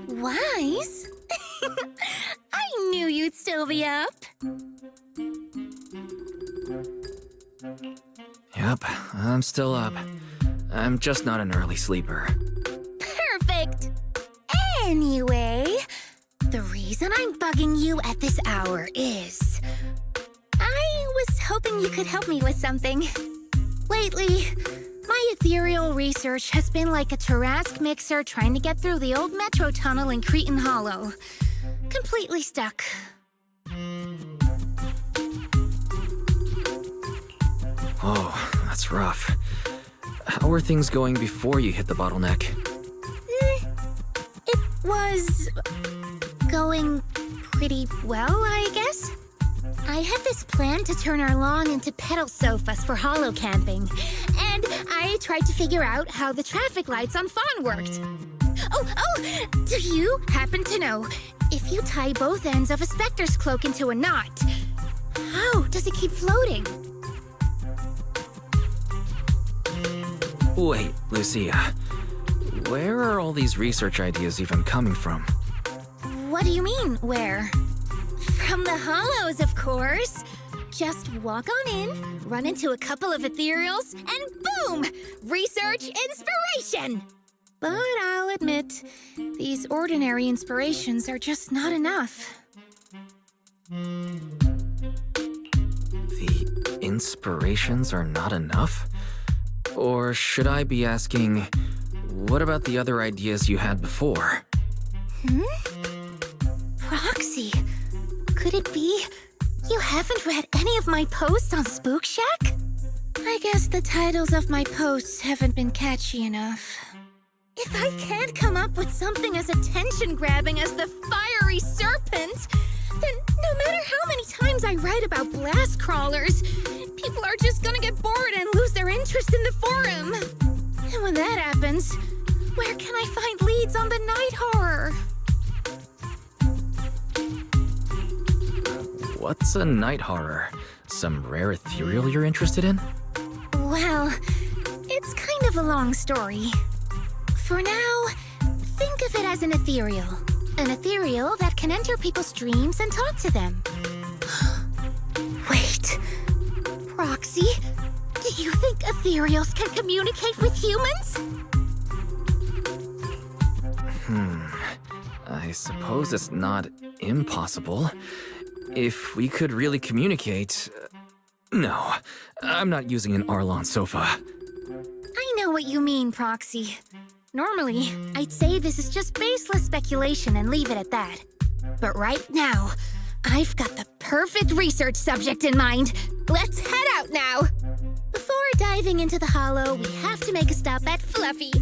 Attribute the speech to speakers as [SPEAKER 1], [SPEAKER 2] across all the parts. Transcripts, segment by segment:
[SPEAKER 1] Wise? I knew you'd still be up.
[SPEAKER 2] Yep, I'm still up. I'm just not an early sleeper.
[SPEAKER 1] Perfect. Anyway, the reason I'm bugging you at this hour is... I was hoping you could help me with something. Lately, my ethereal research has been like a Tarrasque mixer trying to get through the old metro tunnel in Cretan Hollow. Completely stuck.
[SPEAKER 2] Oh, that's rough. How were things going before you hit the bottleneck?
[SPEAKER 1] It was... going pretty well, I guess. I had this plan to turn our lawn into pedal sofas for hollow camping, and I tried to figure out how the traffic lights on Fawn worked. Oh, do you happen to know, if you tie both ends of a Spectre's cloak into a knot, how does it keep floating?
[SPEAKER 2] Wait, Lucia. Where are all these research ideas even coming from?
[SPEAKER 1] What do you mean, where? From the hollows, of course. Just walk on in, run into a couple of ethereals, and boom! Research inspiration! But I'll admit, these ordinary inspirations are just not enough.
[SPEAKER 2] The inspirations are not enough? Or should I be asking, what about the other ideas you had before?
[SPEAKER 1] Proxy, could it be you haven't read any of my posts on Spook Shack? I guess the titles of my posts haven't been catchy enough. If I can't come up with something as attention-grabbing as the fiery serpent, then no matter how many times I write about blast crawlers, people are just gonna get bored and lose their interest in the forum. And when that happens, where can I find leads on the night horror?
[SPEAKER 2] What's a night horror? Some rare ethereal you're interested in?
[SPEAKER 1] Well, it's kind of a long story. For now, think of it as an ethereal. An ethereal that can enter people's dreams and talk to them. Wait, Proxy, do you think ethereals can communicate with humans?
[SPEAKER 2] I suppose it's not impossible. If we could really communicate... No, I'm not using an Arlon sofa.
[SPEAKER 1] I know what you mean, Proxy. Normally, I'd say this is just baseless speculation and leave it at that. But right now, I've got the perfect research subject in mind. Let's head out now! Before diving into the hollow, we have to make a stop at Fluffy.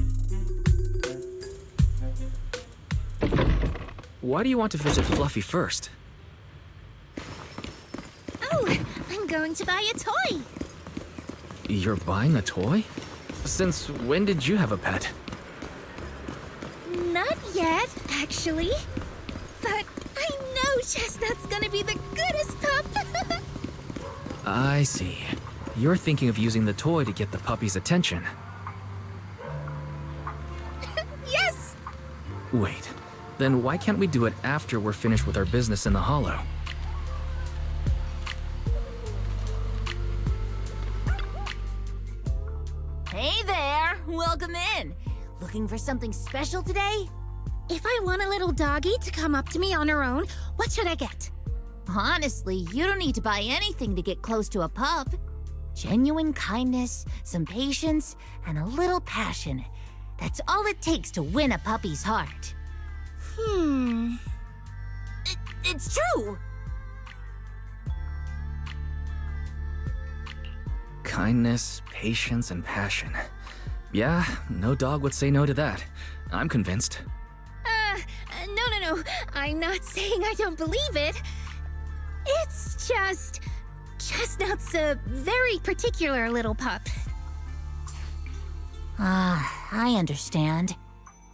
[SPEAKER 2] Why do you want to visit Fluffy first?
[SPEAKER 1] Oh, I'm going to buy a toy.
[SPEAKER 2] You're buying a toy? Since when did you have a pet?
[SPEAKER 1] Not yet, actually. But I know Chestnut's gonna be the goodest pup.
[SPEAKER 2] I see. You're thinking of using the toy to get the puppy's attention.
[SPEAKER 1] Yes!
[SPEAKER 2] Wait, then why can't we do it after we're finished with our business in the hollow?
[SPEAKER 3] Hey there! Welcome in! Looking for something special today?
[SPEAKER 1] If I want a little doggy to come up to me on her own, what should I get?
[SPEAKER 3] Honestly, you don't need to buy anything to get close to a pup. Genuine kindness, some patience, and a little passion. That's all it takes to win a puppy's heart. It's true!
[SPEAKER 2] Kindness, patience, and passion. Yeah, no dog would say no to that. I'm convinced.
[SPEAKER 1] No. I'm not saying I don't believe it. It's just... Chestnut's a very particular little pup.
[SPEAKER 3] I understand.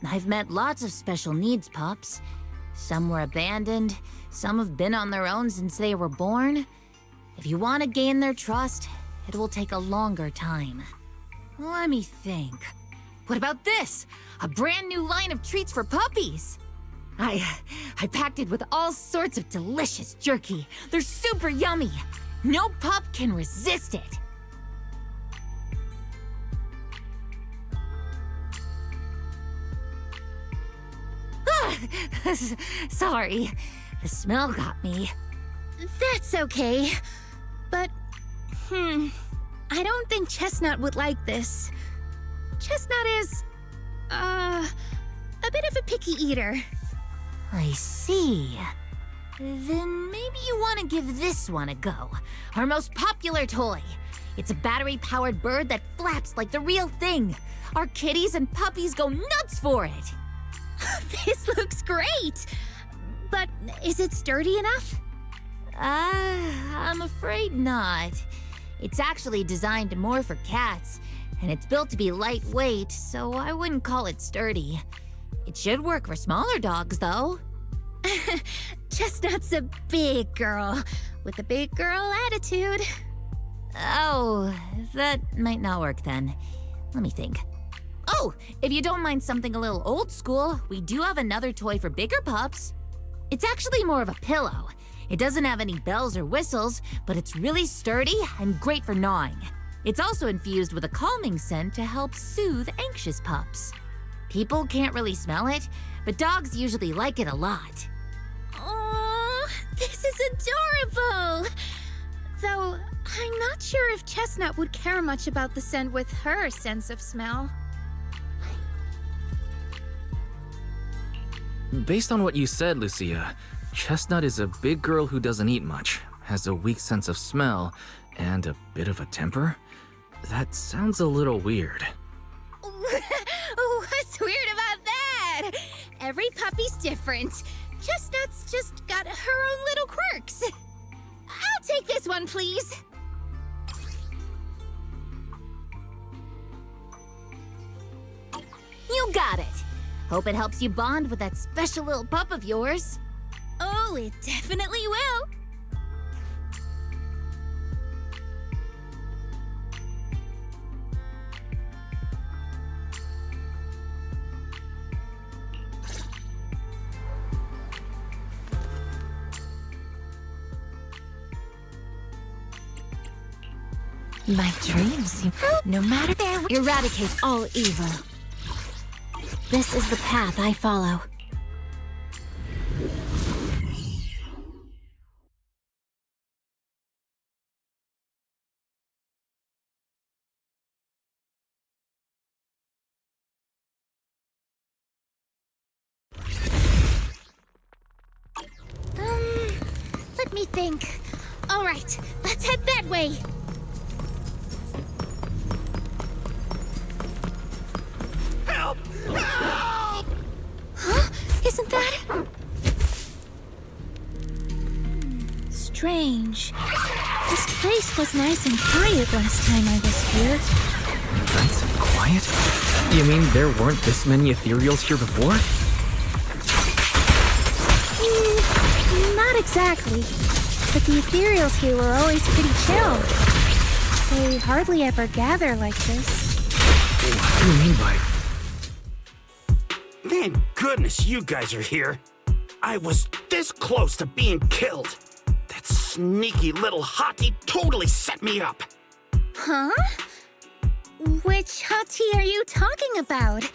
[SPEAKER 3] I've met lots of special needs pups. Some were abandoned, some have been on their own since they were born. If you want to gain their trust, it will take a longer time. Let me think. What about this? A brand new line of treats for puppies. I packed it with all sorts of delicious jerky. They're super yummy. No pup can resist it. Sorry, the smell got me.
[SPEAKER 1] That's okay. But, I don't think Chestnut would like this. Chestnut is, a bit of a picky eater.
[SPEAKER 3] I see. Then maybe you want to give this one a go. Our most popular toy. It's a battery-powered bird that flaps like the real thing. Our kitties and puppies go nuts for it.
[SPEAKER 1] This looks great! But is it sturdy enough?
[SPEAKER 3] I'm afraid not. It's actually designed more for cats, and it's built to be lightweight, so I wouldn't call it sturdy. It should work for smaller dogs, though.
[SPEAKER 1] Chestnut's a big girl, with a big girl attitude.
[SPEAKER 3] Oh, that might not work then. Let me think. Oh, if you don't mind something a little old school, we do have another toy for bigger pups. It's actually more of a pillow. It doesn't have any bells or whistles, but it's really sturdy and great for gnawing. It's also infused with a calming scent to help soothe anxious pups. People can't really smell it, but dogs usually like it a lot.
[SPEAKER 1] Oh, this is adorable! Though, I'm not sure if Chestnut would care much about the scent with her sense of smell.
[SPEAKER 2] Based on what you said, Lucia, Chestnut is a big girl who doesn't eat much, has a weak sense of smell, and a bit of a temper? That sounds a little weird.
[SPEAKER 1] What's weird about that? Every puppy's different. Chestnut's just got her own little quirks. I'll take this one, please.
[SPEAKER 3] You got it. Hope it helps you bond with that special little pup of yours.
[SPEAKER 1] Oh, it definitely will.
[SPEAKER 4] My dreams, no matter eradicate all evil. This is the path I follow.
[SPEAKER 1] Let me think. All right, let's head that way.
[SPEAKER 5] Help! Help!
[SPEAKER 1] Huh? Isn't that... Strange. This place was nice and quiet last time I was here.
[SPEAKER 2] Nice and quiet? You mean there weren't this many ethereals here before?
[SPEAKER 1] Not exactly. But the ethereals here were always pretty chill. They hardly ever gather like this.
[SPEAKER 2] What do you mean by...
[SPEAKER 5] Thank goodness you guys are here. I was this close to being killed. That sneaky little hottie totally set me up.
[SPEAKER 1] Huh? Which hottie are you talking about?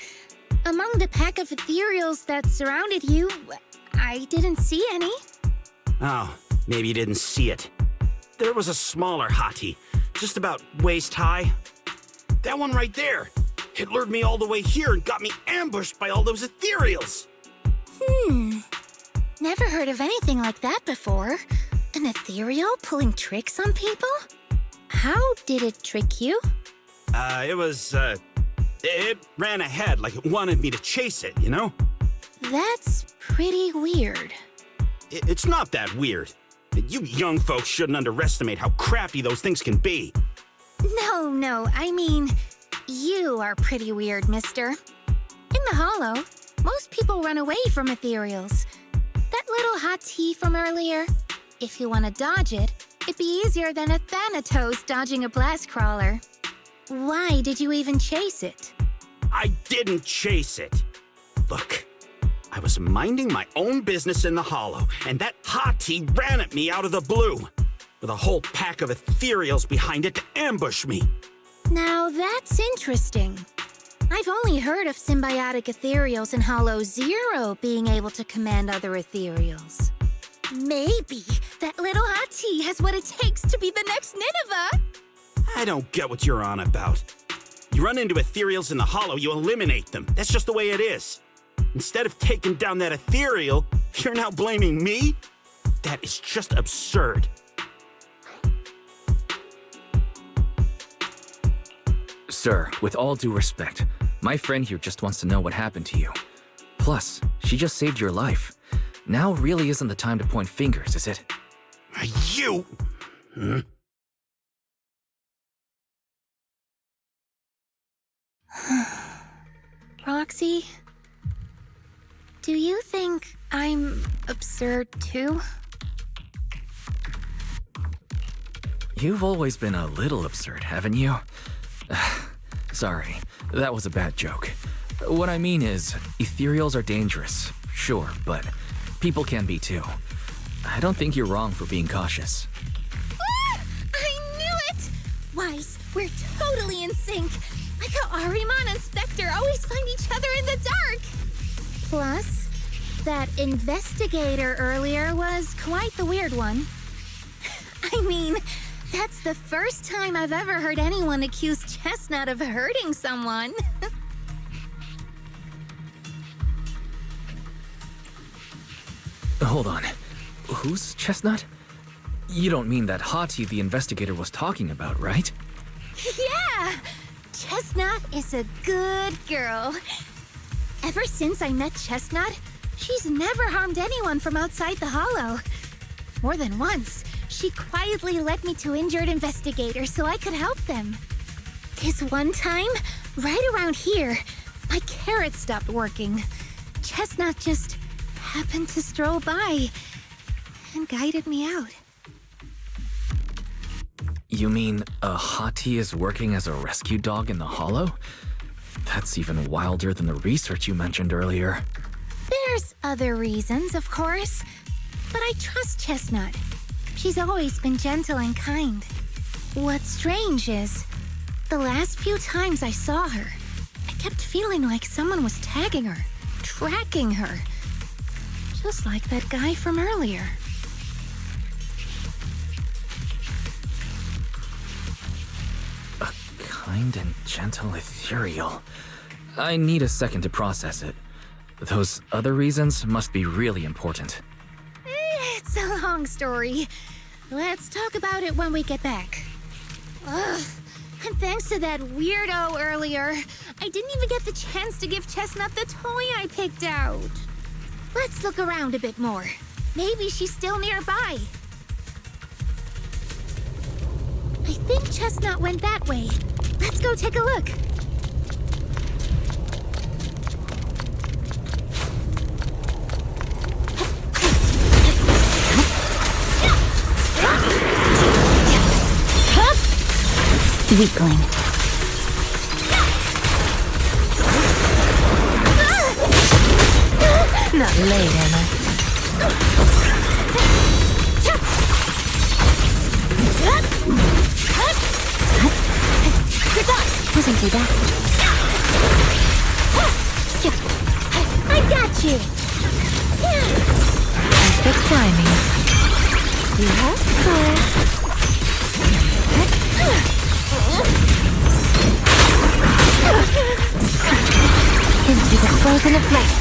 [SPEAKER 1] Among the pack of ethereals that surrounded you, I didn't see any.
[SPEAKER 5] Oh, maybe you didn't see it. There was a smaller hottie, just about waist high. That one right there. It lured me all the way here and got me ambushed by all those ethereals.
[SPEAKER 1] Never heard of anything like that before. An ethereal pulling tricks on people? How did it trick you?
[SPEAKER 5] It ran ahead like it wanted me to chase it, you know?
[SPEAKER 1] That's pretty weird.
[SPEAKER 5] It's not that weird. You young folks shouldn't underestimate how crafty those things can be.
[SPEAKER 1] No, I mean, you are pretty weird, mister. In the Hollow, most people run away from ethereals. That little hot tea from earlier, if you want to dodge it, it'd be easier than a Thanatos dodging a blast crawler. Why did you even chase it?
[SPEAKER 5] I didn't chase it. Look, I was minding my own business in the hollow, and that hottie ran at me out of the blue, with a whole pack of ethereals behind it to ambush me.
[SPEAKER 1] Now that's interesting. I've only heard of symbiotic ethereals in Hollow Zero being able to command other ethereals. Maybe that little hottie has what it takes to be the next Nineveh.
[SPEAKER 5] I don't get what you're on about. You run into ethereals in the hollow, you eliminate them. That's just the way it is. Instead of taking down that ethereal, you're now blaming me? That is just absurd.
[SPEAKER 2] Sir, with all due respect, my friend here just wants to know what happened to you. Plus, she just saved your life. Now really isn't the time to point fingers, is it?
[SPEAKER 5] You...
[SPEAKER 1] Roxy, do you think I'm absurd too?
[SPEAKER 2] You've always been a little absurd, haven't you? Sorry, that was a bad joke. What I mean is, ethereals are dangerous, sure, but people can be too. I don't think you're wrong for being cautious.
[SPEAKER 1] Ah, I knew it! Wise, we're totally in sync. Like how Ahriman and Spectre always find each other in the dark. Plus, that investigator earlier was quite the weird one. I mean, that's the first time I've ever heard anyone accuse Chestnut of hurting someone.
[SPEAKER 2] Hold on. Who's Chestnut? You don't mean that hottie the investigator was talking about, right?
[SPEAKER 1] Yeah! Chestnut is a good girl. Ever since I met Chestnut, she's never harmed anyone from outside the hollow. More than once, she quietly led me to injured investigators so I could help them. This one time, right around here, my carrot stopped working. Chestnut just happened to stroll by and guided me out.
[SPEAKER 2] You mean a hottie is working as a rescue dog in the hollow? That's even wilder than the research you mentioned earlier.
[SPEAKER 1] There's other reasons, of course, but I trust Chestnut. She's always been gentle and kind. What's strange is, the last few times I saw her, I kept feeling like someone was tagging her, tracking her. Just like that guy from earlier.
[SPEAKER 2] A kind and gentle ethereal. I need a second to process it. Those other reasons must be really important.
[SPEAKER 1] It's a long story. Let's talk about it when we get back. Ugh. And thanks to that weirdo earlier, I didn't even get the chance to give Chestnut the toy I picked out. Let's look around a bit more. Maybe she's still nearby. I think Chestnut went that way. Let's go take a look.
[SPEAKER 4] Weakling. Not late, am I? Wasn't too bad.
[SPEAKER 1] I got you.
[SPEAKER 4] Perfect timing. Into the frozen of place.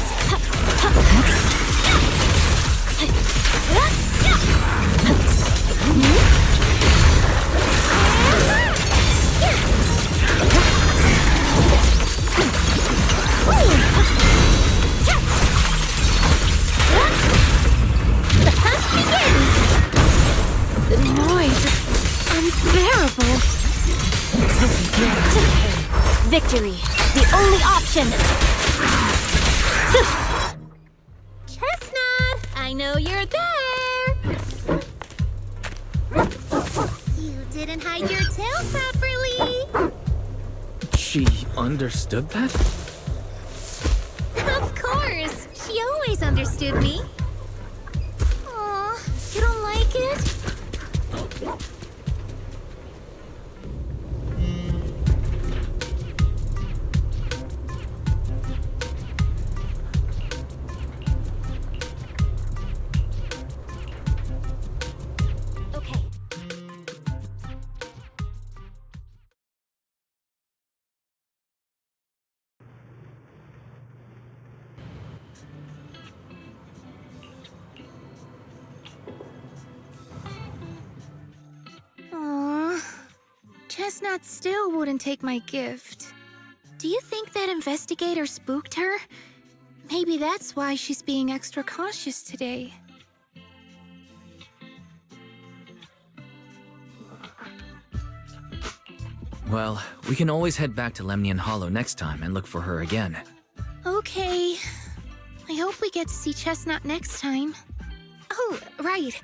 [SPEAKER 1] The noise is unbearable.
[SPEAKER 4] Victory, the only option.
[SPEAKER 1] Chestnut, I know you're there. You didn't hide your tail properly.
[SPEAKER 2] She understood that?
[SPEAKER 1] Of course! She always understood me. Aw, you don't like it?
[SPEAKER 3] Okay.
[SPEAKER 1] Aw, Chestnut still wouldn't take my gift. Do you think that investigator spooked her? Maybe that's why she's being extra cautious today.
[SPEAKER 2] Well, we can always head back to Lemnian Hollow next time and look for her again.
[SPEAKER 1] Okay. I hope we get to see Chestnut next time. Oh, right.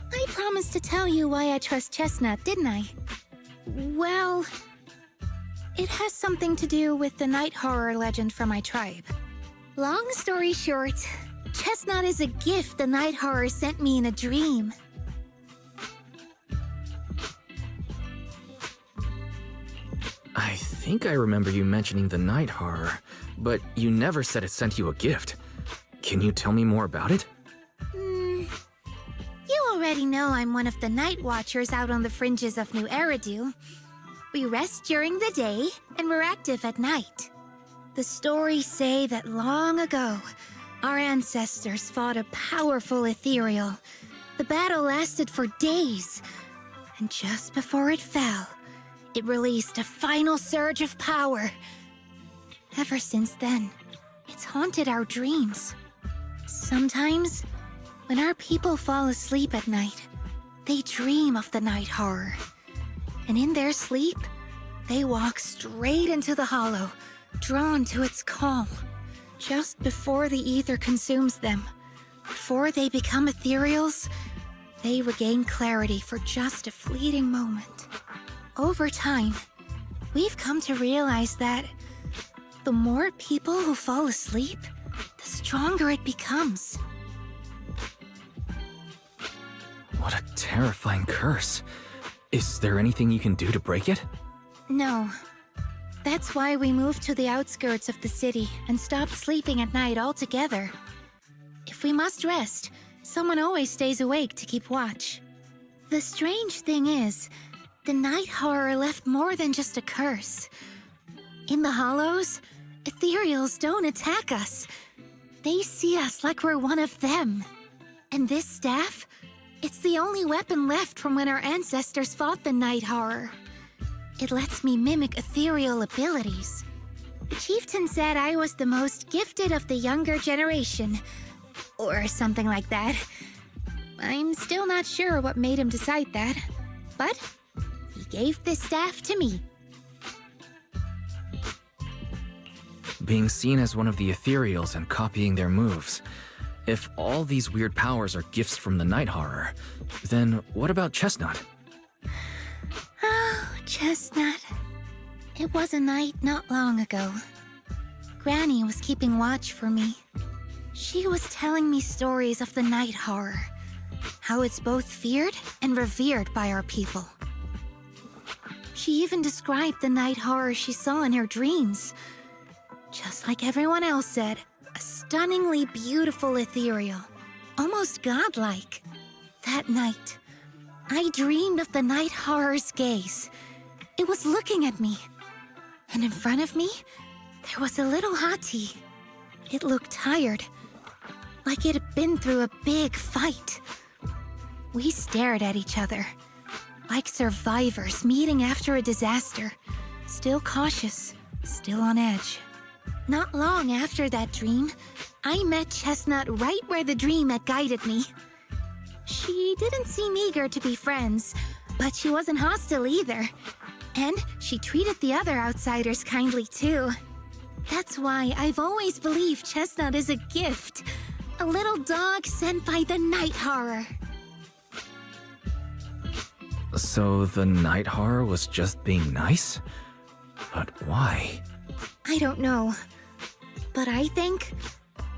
[SPEAKER 1] I promised to tell you why I trust Chestnut, didn't I? Well, it has something to do with the night horror legend from my tribe. Long story short, Chestnut is a gift the night horror sent me in a dream.
[SPEAKER 2] I think I remember you mentioning the night horror, but you never said it sent you a gift. Can you tell me more about it?
[SPEAKER 1] You already know I'm one of the night watchers out on the fringes of New Eridu. We rest during the day, and we're active at night. The stories say that long ago, our ancestors fought a powerful ethereal. The battle lasted for days, and just before it fell, it released a final surge of power. Ever since then, it's haunted our dreams. Sometimes, when our people fall asleep at night, they dream of the night horror. And in their sleep, they walk straight into the hollow, drawn to its calm. Just before the ether consumes them, before they become ethereals, they regain clarity for just a fleeting moment. Over time, we've come to realize that the more people who fall asleep, the stronger it becomes.
[SPEAKER 2] What a terrifying curse. Is there anything you can do to break it?
[SPEAKER 1] No. That's why we moved to the outskirts of the city and stopped sleeping at night altogether. If we must rest, someone always stays awake to keep watch. The strange thing is, the night horror left more than just a curse. In the hollows, ethereals don't attack us. They see us like we're one of them. And this staff, it's the only weapon left from when our ancestors fought the night horror. It lets me mimic ethereal abilities. The chieftain said I was the most gifted of the younger generation, or something like that. I'm still not sure what made him decide that, but he gave this staff to me.
[SPEAKER 2] Being seen as one of the ethereals and copying their moves. If all these weird powers are gifts from the night horror, then what about Chestnut?
[SPEAKER 1] Oh, Chestnut. It was a night not long ago. Granny was keeping watch for me. She was telling me stories of the night horror, how it's both feared and revered by our people. She even described the night horror she saw in her dreams. Just like everyone else said, a stunningly beautiful ethereal, almost godlike. That night, I dreamed of the night horror's gaze. It was looking at me. And in front of me, there was a little hottie. It looked tired, like it had been through a big fight. We stared at each other, like survivors meeting after a disaster, still cautious, still on edge. Not long after that dream, I met Chestnut right where the dream had guided me. She didn't seem eager to be friends, but she wasn't hostile either. And she treated the other outsiders kindly too. That's why I've always believed Chestnut is a gift. A little dog sent by the night horror.
[SPEAKER 2] So the night horror was just being nice? But why?
[SPEAKER 1] I don't know. But I think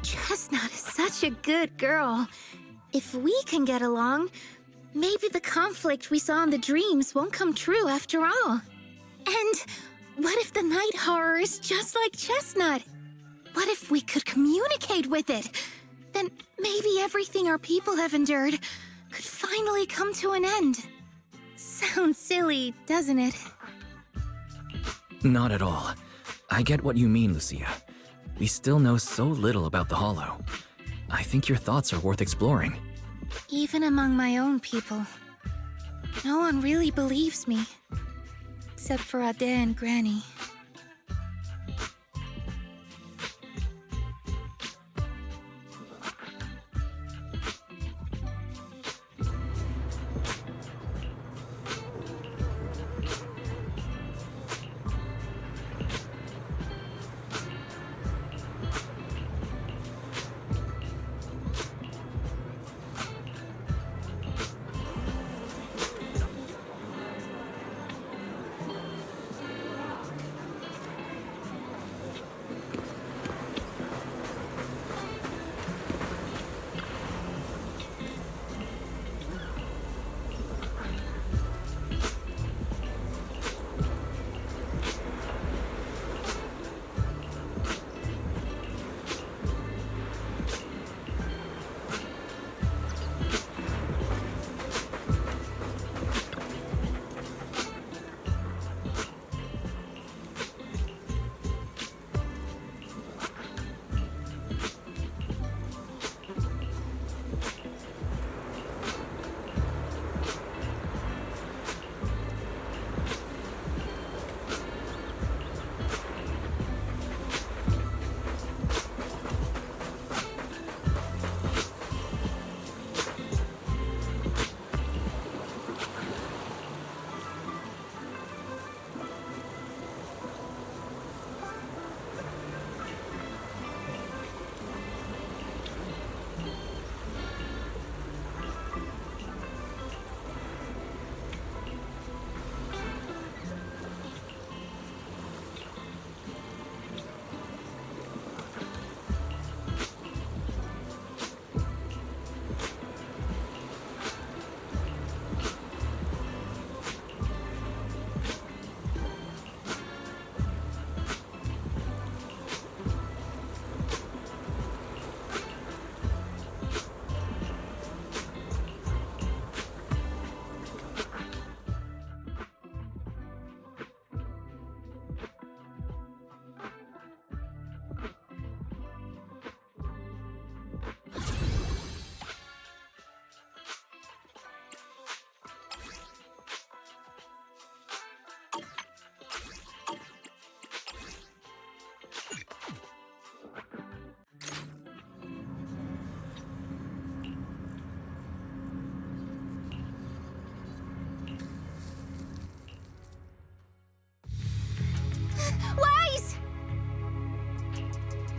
[SPEAKER 1] Chestnut is such a good girl. If we can get along, maybe the conflict we saw in the dreams won't come true after all. And what if the night horror is just like Chestnut? What if we could communicate with it? Then maybe everything our people have endured could finally come to an end. Sounds silly, doesn't it?
[SPEAKER 2] Not at all. I get what you mean, Lucia. We still know so little about the Hollow. I think your thoughts are worth exploring.
[SPEAKER 1] Even among my own people, no one really believes me. Except for Ade and Granny.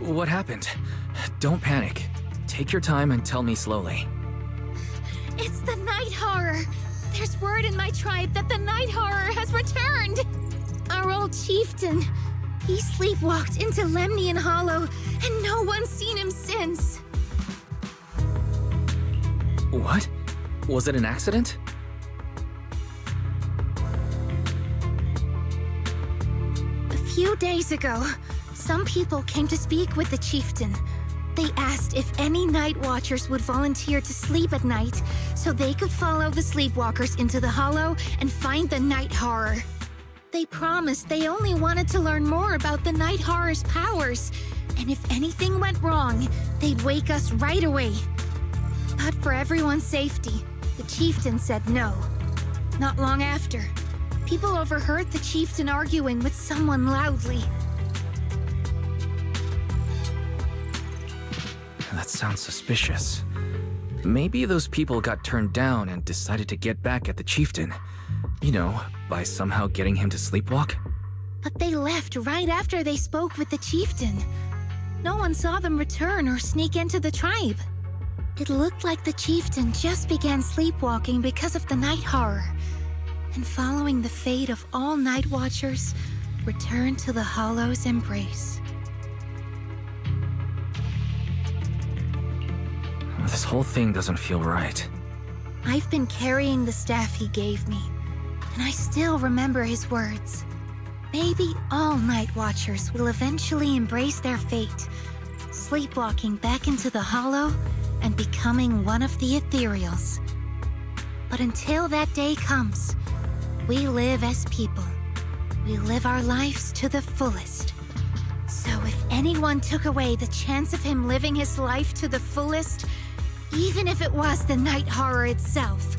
[SPEAKER 2] What happened? Don't panic. Take your time and tell me slowly.
[SPEAKER 1] It's the night horror! There's word in my tribe that the night horror has returned! Our old chieftain. He sleepwalked into Lemnian Hollow, and no one's seen him since.
[SPEAKER 2] What? Was it an accident?
[SPEAKER 1] A few days ago, some people came to speak with the chieftain. They asked if any night watchers would volunteer to sleep at night so they could follow the sleepwalkers into the Hollow and find the night horror. They promised they only wanted to learn more about the night horror's powers, and if anything went wrong, they'd wake us right away. But for everyone's safety, the chieftain said no. Not long after, people overheard the chieftain arguing with someone loudly.
[SPEAKER 2] That sounds suspicious. Maybe those people got turned down and decided to get back at the chieftain. You know, by somehow getting him to sleepwalk?
[SPEAKER 1] But they left right after they spoke with the chieftain. No one saw them return or sneak into the tribe. It looked like the chieftain just began sleepwalking because of the night horror. And following the fate of all night watchers, Return to the Hollow's embrace.
[SPEAKER 2] This whole thing doesn't feel right.
[SPEAKER 1] I've been carrying the staff he gave me, and I still remember his words. Maybe all Night Watchers will eventually embrace their fate, sleepwalking back into the Hollow and becoming one of the Ethereals. But until that day comes, we live as people. We live our lives to the fullest. So if anyone took away the chance of him living his life to the fullest, even if it was the night horror itself,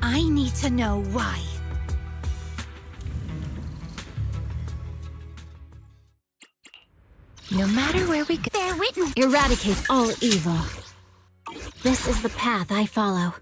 [SPEAKER 1] I need to know why.
[SPEAKER 4] No matter where we go, bear witness. Eradicate all evil. This is the path I follow.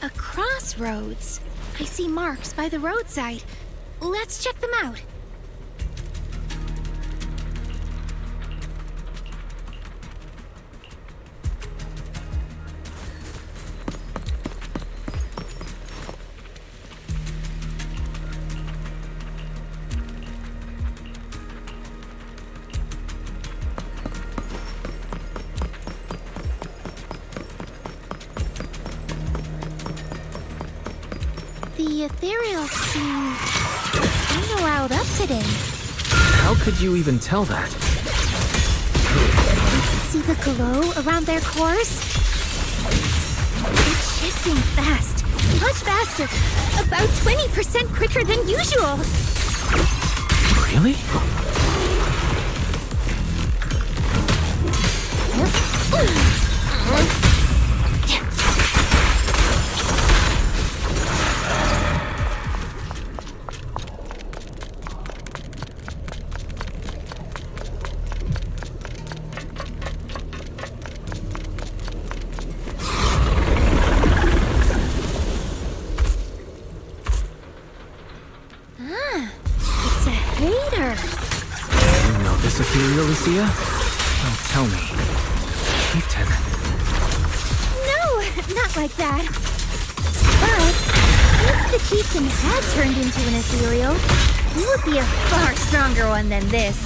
[SPEAKER 1] A crossroads. I see marks by the roadside. Let's check them out. The ethereals seem kind of riled up today.
[SPEAKER 2] How could you even tell that?
[SPEAKER 1] See the glow around their cores? It's shifting fast. Much faster. About 20% quicker than usual.
[SPEAKER 2] Really?
[SPEAKER 1] It's a hater.
[SPEAKER 2] You know this ethereal, Lucia? Oh, tell me. Chieftain.
[SPEAKER 1] No, not like that. But if the chieftain had turned into an ethereal, he would be a far stronger one than this.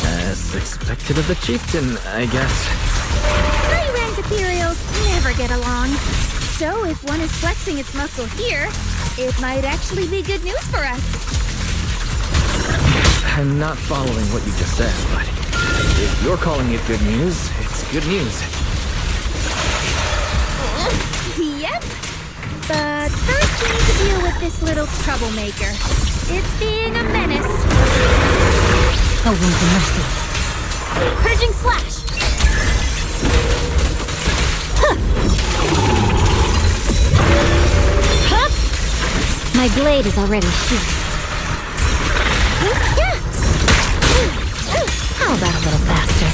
[SPEAKER 2] As expected of the chieftain, I guess.
[SPEAKER 1] High-rank ethereals never get along. So if one is flexing its muscle here, it might actually be good news for us.
[SPEAKER 2] I'm not following what you just said, but if you're calling it good news, it's good news.
[SPEAKER 1] Yep. But first we need to deal with this little troublemaker. It's being a menace.
[SPEAKER 4] A wing to mercy.
[SPEAKER 1] Purging slash!
[SPEAKER 4] My blade is already sheathed. How about a little faster?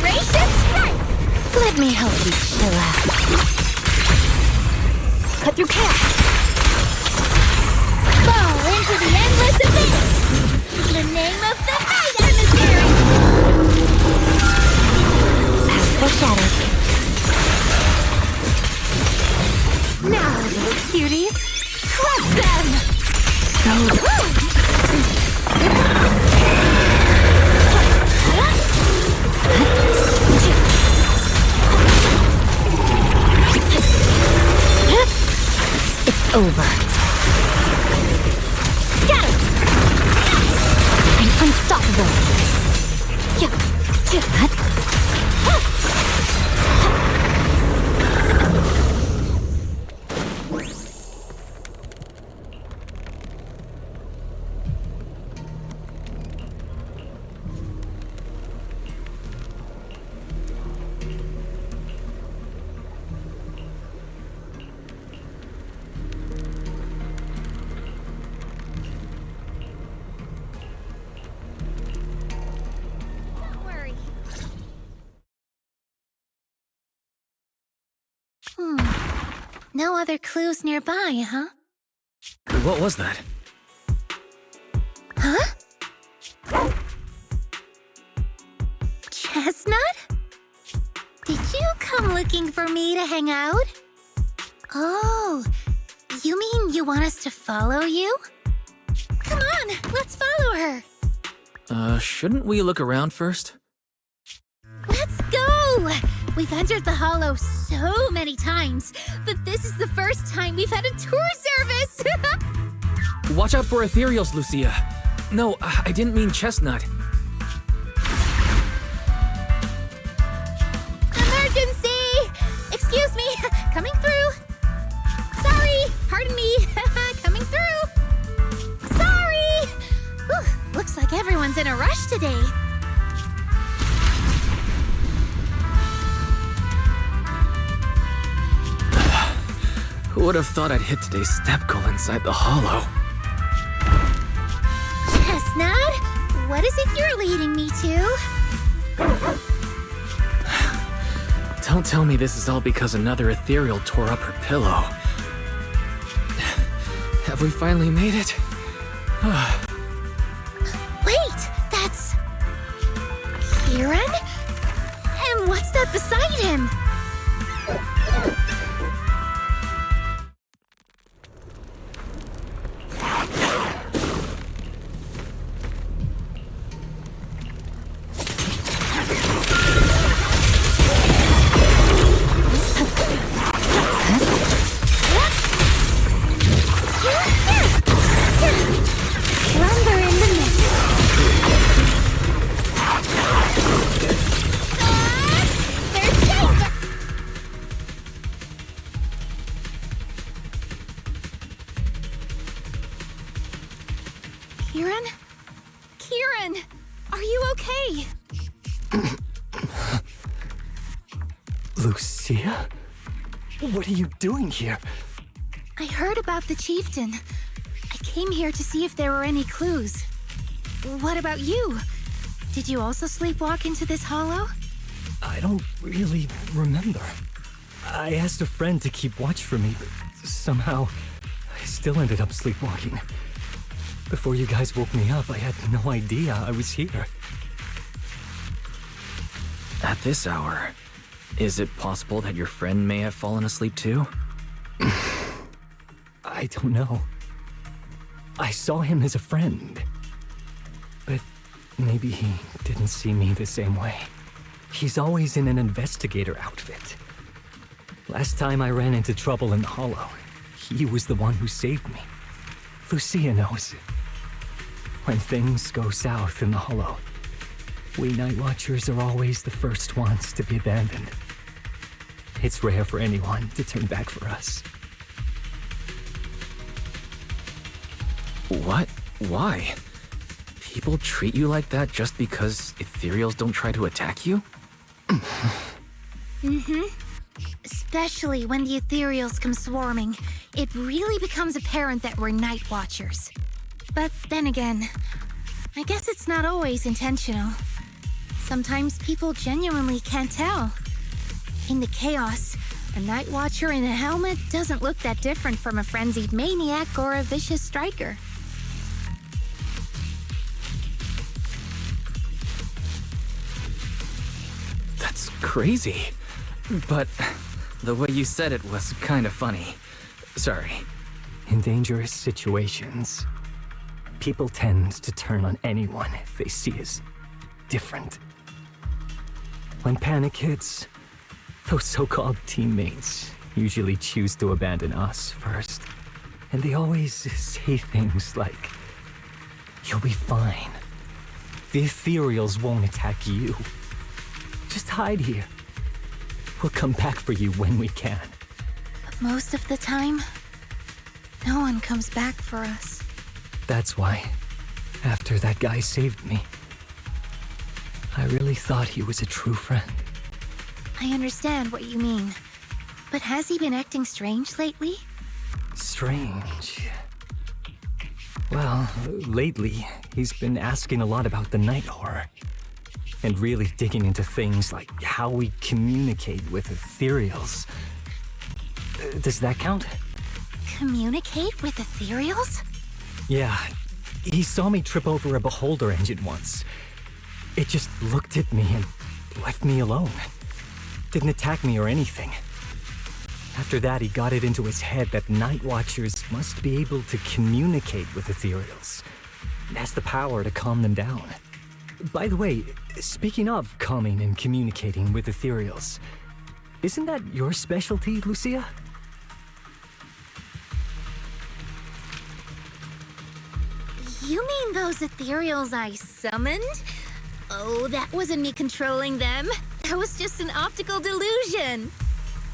[SPEAKER 1] Gracious strike!
[SPEAKER 4] Let me help you chill out. Cut through chaos.
[SPEAKER 1] Fall into the endless abyss! The name of the night emissary!
[SPEAKER 4] Past the shadows.
[SPEAKER 1] Now, little cuties, crush them!
[SPEAKER 4] It's over. Scatter! I'm unstoppable.
[SPEAKER 1] No other clues nearby, huh?
[SPEAKER 2] What was that?
[SPEAKER 1] Huh? Chestnut? Did you come looking for me to hang out? Oh, you mean you want us to follow you? Come on, let's follow her.
[SPEAKER 2] Shouldn't we look around first?
[SPEAKER 1] Let's go! We've entered the Hollow so many times, but this is the first time we've had a tour service!
[SPEAKER 2] Watch out for ethereals, Lucia. No, I didn't mean Chestnut.
[SPEAKER 1] Emergency! Excuse me, coming through. Sorry, pardon me, coming through. Sorry! Whew, looks like everyone's in a rush today.
[SPEAKER 2] Who would have thought I'd hit today's step goal inside the Hollow?
[SPEAKER 1] Chestnut, what is it you're leading me to?
[SPEAKER 2] Don't tell me this is all because another ethereal tore up her pillow. Have we finally made it?
[SPEAKER 1] Wait, that's... Kieran? And what's that beside him? Kieran, are you okay?
[SPEAKER 6] Lucia? What are you doing here?
[SPEAKER 1] I heard about the chieftain. I came here to see if there were any clues. What about you? Did you also sleepwalk into this hollow?
[SPEAKER 6] I don't really remember. I asked a friend to keep watch for me, but somehow I still ended up sleepwalking. Before you guys woke me up, I had no idea I was here.
[SPEAKER 2] At this hour, is it possible that your friend may have fallen asleep too?
[SPEAKER 6] I don't know. I saw him as a friend. But maybe he didn't see me the same way. He's always in an investigator outfit. Last time I ran into trouble in the Hollow, he was the one who saved me. Lucia knows. When things go south in the Hollow, we Night Watchers are always the first ones to be abandoned. It's rare for anyone to turn back for us.
[SPEAKER 2] What? Why? People treat you like that just because ethereals don't try to attack you?
[SPEAKER 1] Especially when the ethereals come swarming, it really becomes apparent that we're Night Watchers. But then again, I guess it's not always intentional. Sometimes people genuinely can't tell. In the chaos, a Night Watcher in a helmet doesn't look that different from a frenzied maniac or a vicious striker.
[SPEAKER 2] That's crazy. But the way you said it was kind of funny. Sorry.
[SPEAKER 6] In dangerous situations, people tend to turn on anyone they see as different. When panic hits, those so-called teammates usually choose to abandon us first. And they always say things like, "You'll be fine. The ethereals won't attack you. Just hide here. We'll come back for you when we can."
[SPEAKER 1] But most of the time, no one comes back for us.
[SPEAKER 6] That's why, after that guy saved me, I really thought he was a true friend.
[SPEAKER 1] I understand what you mean. But has he been acting strange lately?
[SPEAKER 6] Strange. Well, lately, he's been asking a lot about the night horror. And really digging into things like how we communicate with ethereals. Does that count?
[SPEAKER 1] Communicate with ethereals?
[SPEAKER 6] Yeah. He saw me trip over a beholder engine once. It just looked at me and left me alone. Didn't attack me or anything. After that, he got it into his head that Night Watchers must be able to communicate with ethereals. It has the power to calm them down. By the way, speaking of calming and communicating with ethereals, isn't that your specialty, Lucia?
[SPEAKER 1] You mean those ethereals I summoned? Oh, that wasn't me controlling them. That was just an optical delusion.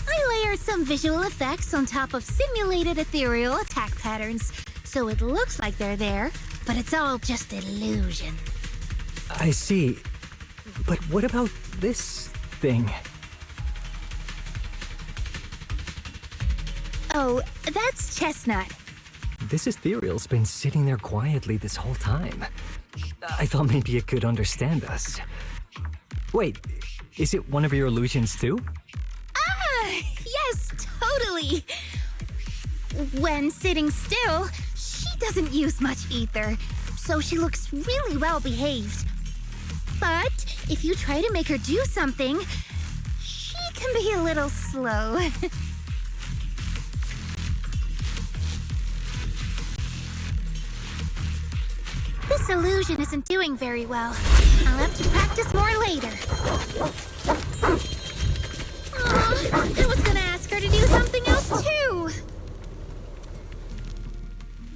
[SPEAKER 1] I layered some visual effects on top of simulated ethereal attack patterns, so it looks like they're there, but it's all just illusion.
[SPEAKER 6] I see. But what about this thing?
[SPEAKER 1] Oh, that's Chestnut.
[SPEAKER 6] This ethereal's been sitting there quietly this whole time. I thought maybe it could understand us. Wait, is it one of your illusions too?
[SPEAKER 1] Ah, yes, totally. When sitting still, she doesn't use much ether, so she looks really well behaved. But if you try to make her do something, she can be a little slow. This illusion isn't doing very well. I'll have to practice more later. Aw, I was gonna ask her to do something else too.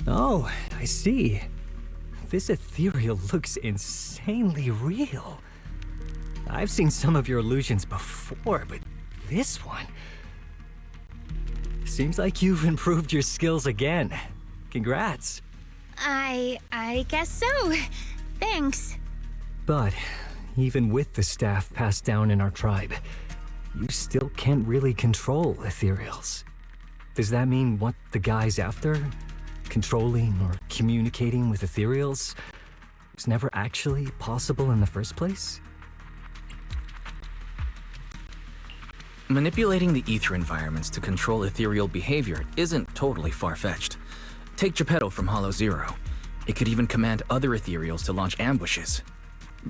[SPEAKER 6] Oh, I see. This ethereal looks insanely real. I've seen some of your illusions before, but this one... Seems like you've improved your skills again. Congrats.
[SPEAKER 1] I guess so. Thanks.
[SPEAKER 6] But even with the staff passed down in our tribe, you still can't really control ethereals. Does that mean what the guy's after? Controlling or communicating with ethereals was never actually possible in the first place?
[SPEAKER 2] Manipulating the ether environments to control ethereal behavior isn't totally far-fetched. Take Geppetto from Hollow Zero. It could even command other ethereals to launch ambushes.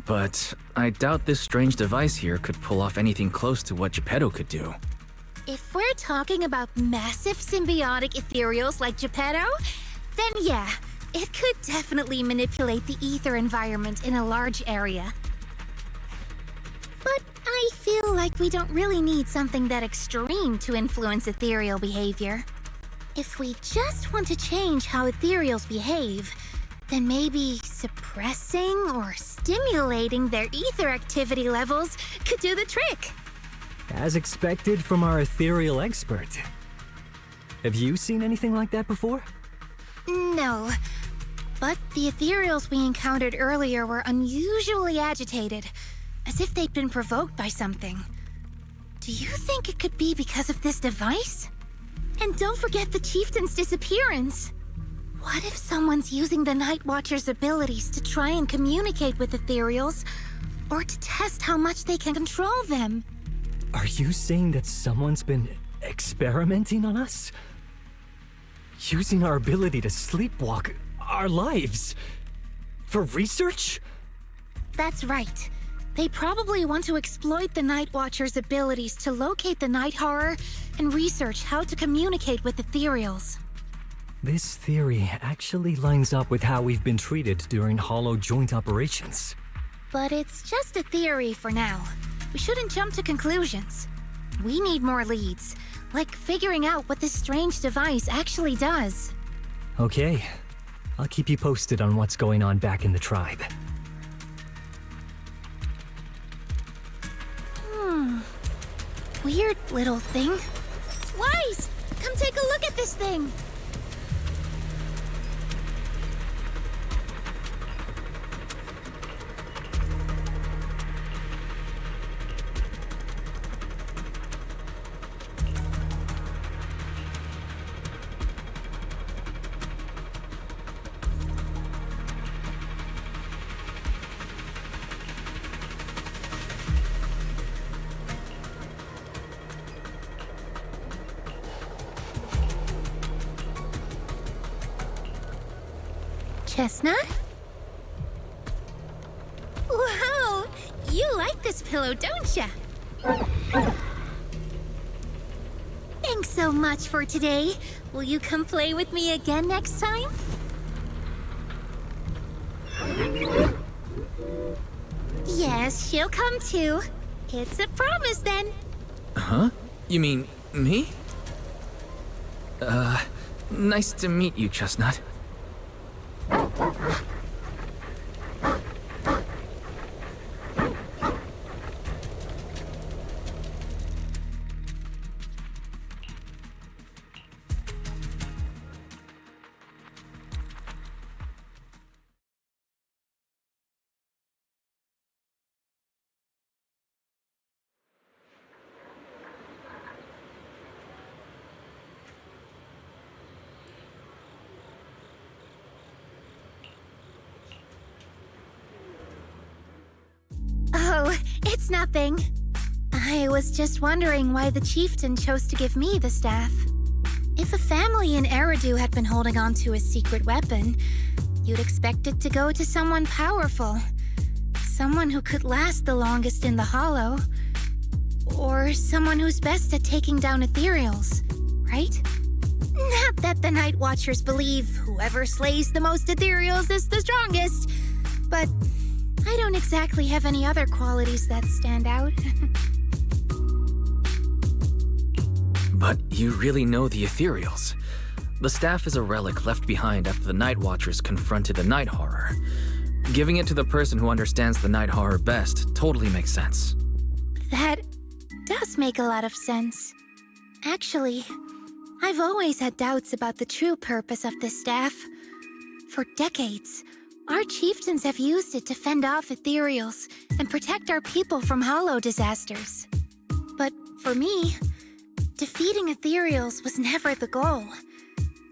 [SPEAKER 2] But I doubt this strange device here could pull off anything close to what Geppetto could do.
[SPEAKER 1] If we're talking about massive symbiotic ethereals like Geppetto, then yeah, it could definitely manipulate the ether environment in a large area. But I feel like we don't really need something that extreme to influence ethereal behavior. If we just want to change how ethereals behave, then maybe suppressing or stimulating their ether activity levels could do the trick.
[SPEAKER 6] As expected from our ethereal expert. Have you seen anything like that before?
[SPEAKER 1] No, but the ethereals we encountered earlier were unusually agitated, as if they'd been provoked by something. Do you think it could be because of this device? And don't forget the chieftain's disappearance. What if someone's using the Night Watcher's abilities to try and communicate with ethereals, or to test how much they can control them?
[SPEAKER 6] Are you saying that someone's been experimenting on us? Using our ability to sleepwalk our lives? For research?
[SPEAKER 1] That's right. They probably want to exploit the Night Watcher's abilities to locate the night horror and research how to communicate with ethereals.
[SPEAKER 6] This theory actually lines up with how we've been treated during Hollow joint operations.
[SPEAKER 1] But it's just a theory for now. We shouldn't jump to conclusions. We need more leads, like figuring out what this strange device actually does.
[SPEAKER 6] Okay. I'll keep you posted on what's going on back in the tribe.
[SPEAKER 1] Weird little thing. Wise! Come take a look at this thing! Chestnut? Wow! You like this pillow, don't ya? Thanks so much for today. Will you come play with me again next time? Yes, she'll come too. It's a promise then.
[SPEAKER 2] Huh? You mean me? Nice to meet you, Chestnut.
[SPEAKER 1] Oh, it's nothing. I was just wondering why the chieftain chose to give me the staff. If a family in Eridu had been holding on to a secret weapon, you'd expect it to go to someone powerful. Someone who could last the longest in the Hollow. Or someone who's best at taking down ethereals, right? Not that the Night Watchers believe whoever slays the most ethereals is the strongest, but I don't exactly have any other qualities that stand out.
[SPEAKER 2] But you really know the ethereals. The staff is a relic left behind after the Night Watchers confronted the Night Horror. Giving it to the person who understands the Night Horror best totally makes sense.
[SPEAKER 1] That does make a lot of sense. Actually, I've always had doubts about the true purpose of this staff. For decades, our chieftains have used it to fend off ethereals and protect our people from hollow disasters. But for me, defeating ethereals was never the goal.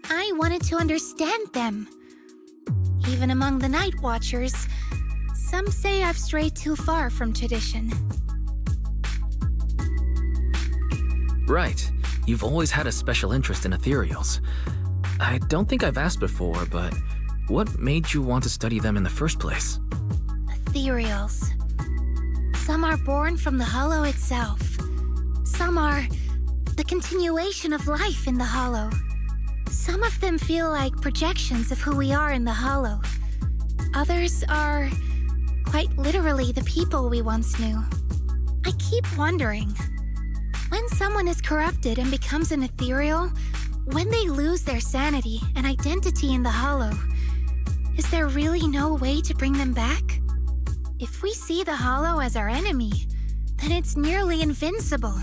[SPEAKER 1] I wanted to understand them. Even among the Night Watchers, some say I've strayed too far from tradition.
[SPEAKER 2] Right. You've always had a special interest in ethereals. I don't think I've asked before, but what made you want to study them in the first place?
[SPEAKER 1] Ethereals. Some are born from the Hollow itself. Some are the continuation of life in the Hollow. Some of them feel like projections of who we are in the Hollow. Others are quite literally the people we once knew. I keep wondering, when someone is corrupted and becomes an ethereal, when they lose their sanity and identity in the Hollow, is there really no way to bring them back? If we see the Hollow as our enemy, then it's nearly invincible.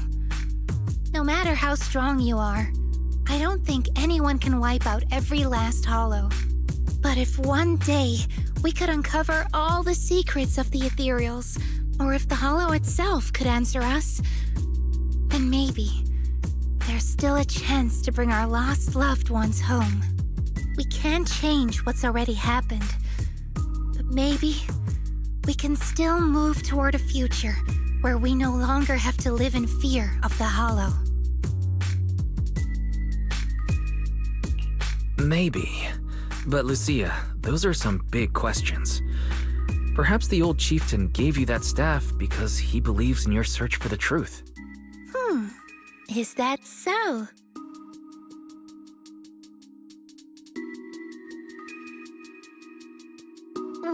[SPEAKER 1] No matter how strong you are, I don't think anyone can wipe out every last Hollow. But if one day we could uncover all the secrets of the ethereals, or if the Hollow itself could answer us, then maybe there's still a chance to bring our lost loved ones home. We can't change what's already happened, but maybe we can still move toward a future where we no longer have to live in fear of the Hollow.
[SPEAKER 2] Maybe. But Lucia, those are some big questions. Perhaps the old chieftain gave you that staff because he believes in your search for the truth.
[SPEAKER 1] Is that so?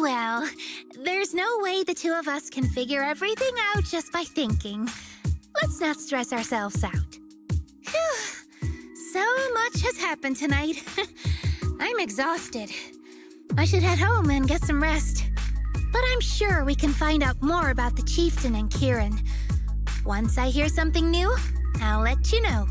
[SPEAKER 1] Well, there's no way the two of us can figure everything out just by thinking. Let's not stress ourselves out. Phew. So much has happened tonight. I'm exhausted. I should head home and get some rest. But I'm sure we can find out more about the chieftain and Kieran. Once I hear something new, I'll let you know.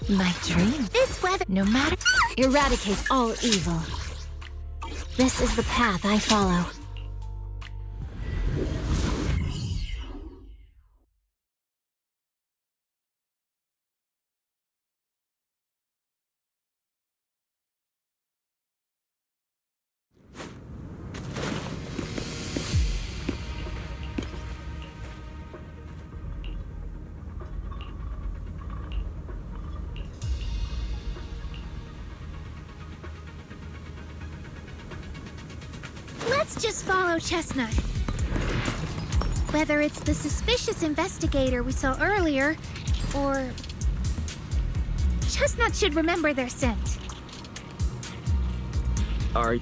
[SPEAKER 4] My dream.
[SPEAKER 1] This weather.
[SPEAKER 4] No matter. Eradicate all evil. This is the path I follow.
[SPEAKER 1] Let's just follow Chestnut. Whether it's the suspicious investigator we saw earlier, or... Chestnut should remember their scent.
[SPEAKER 2] Are...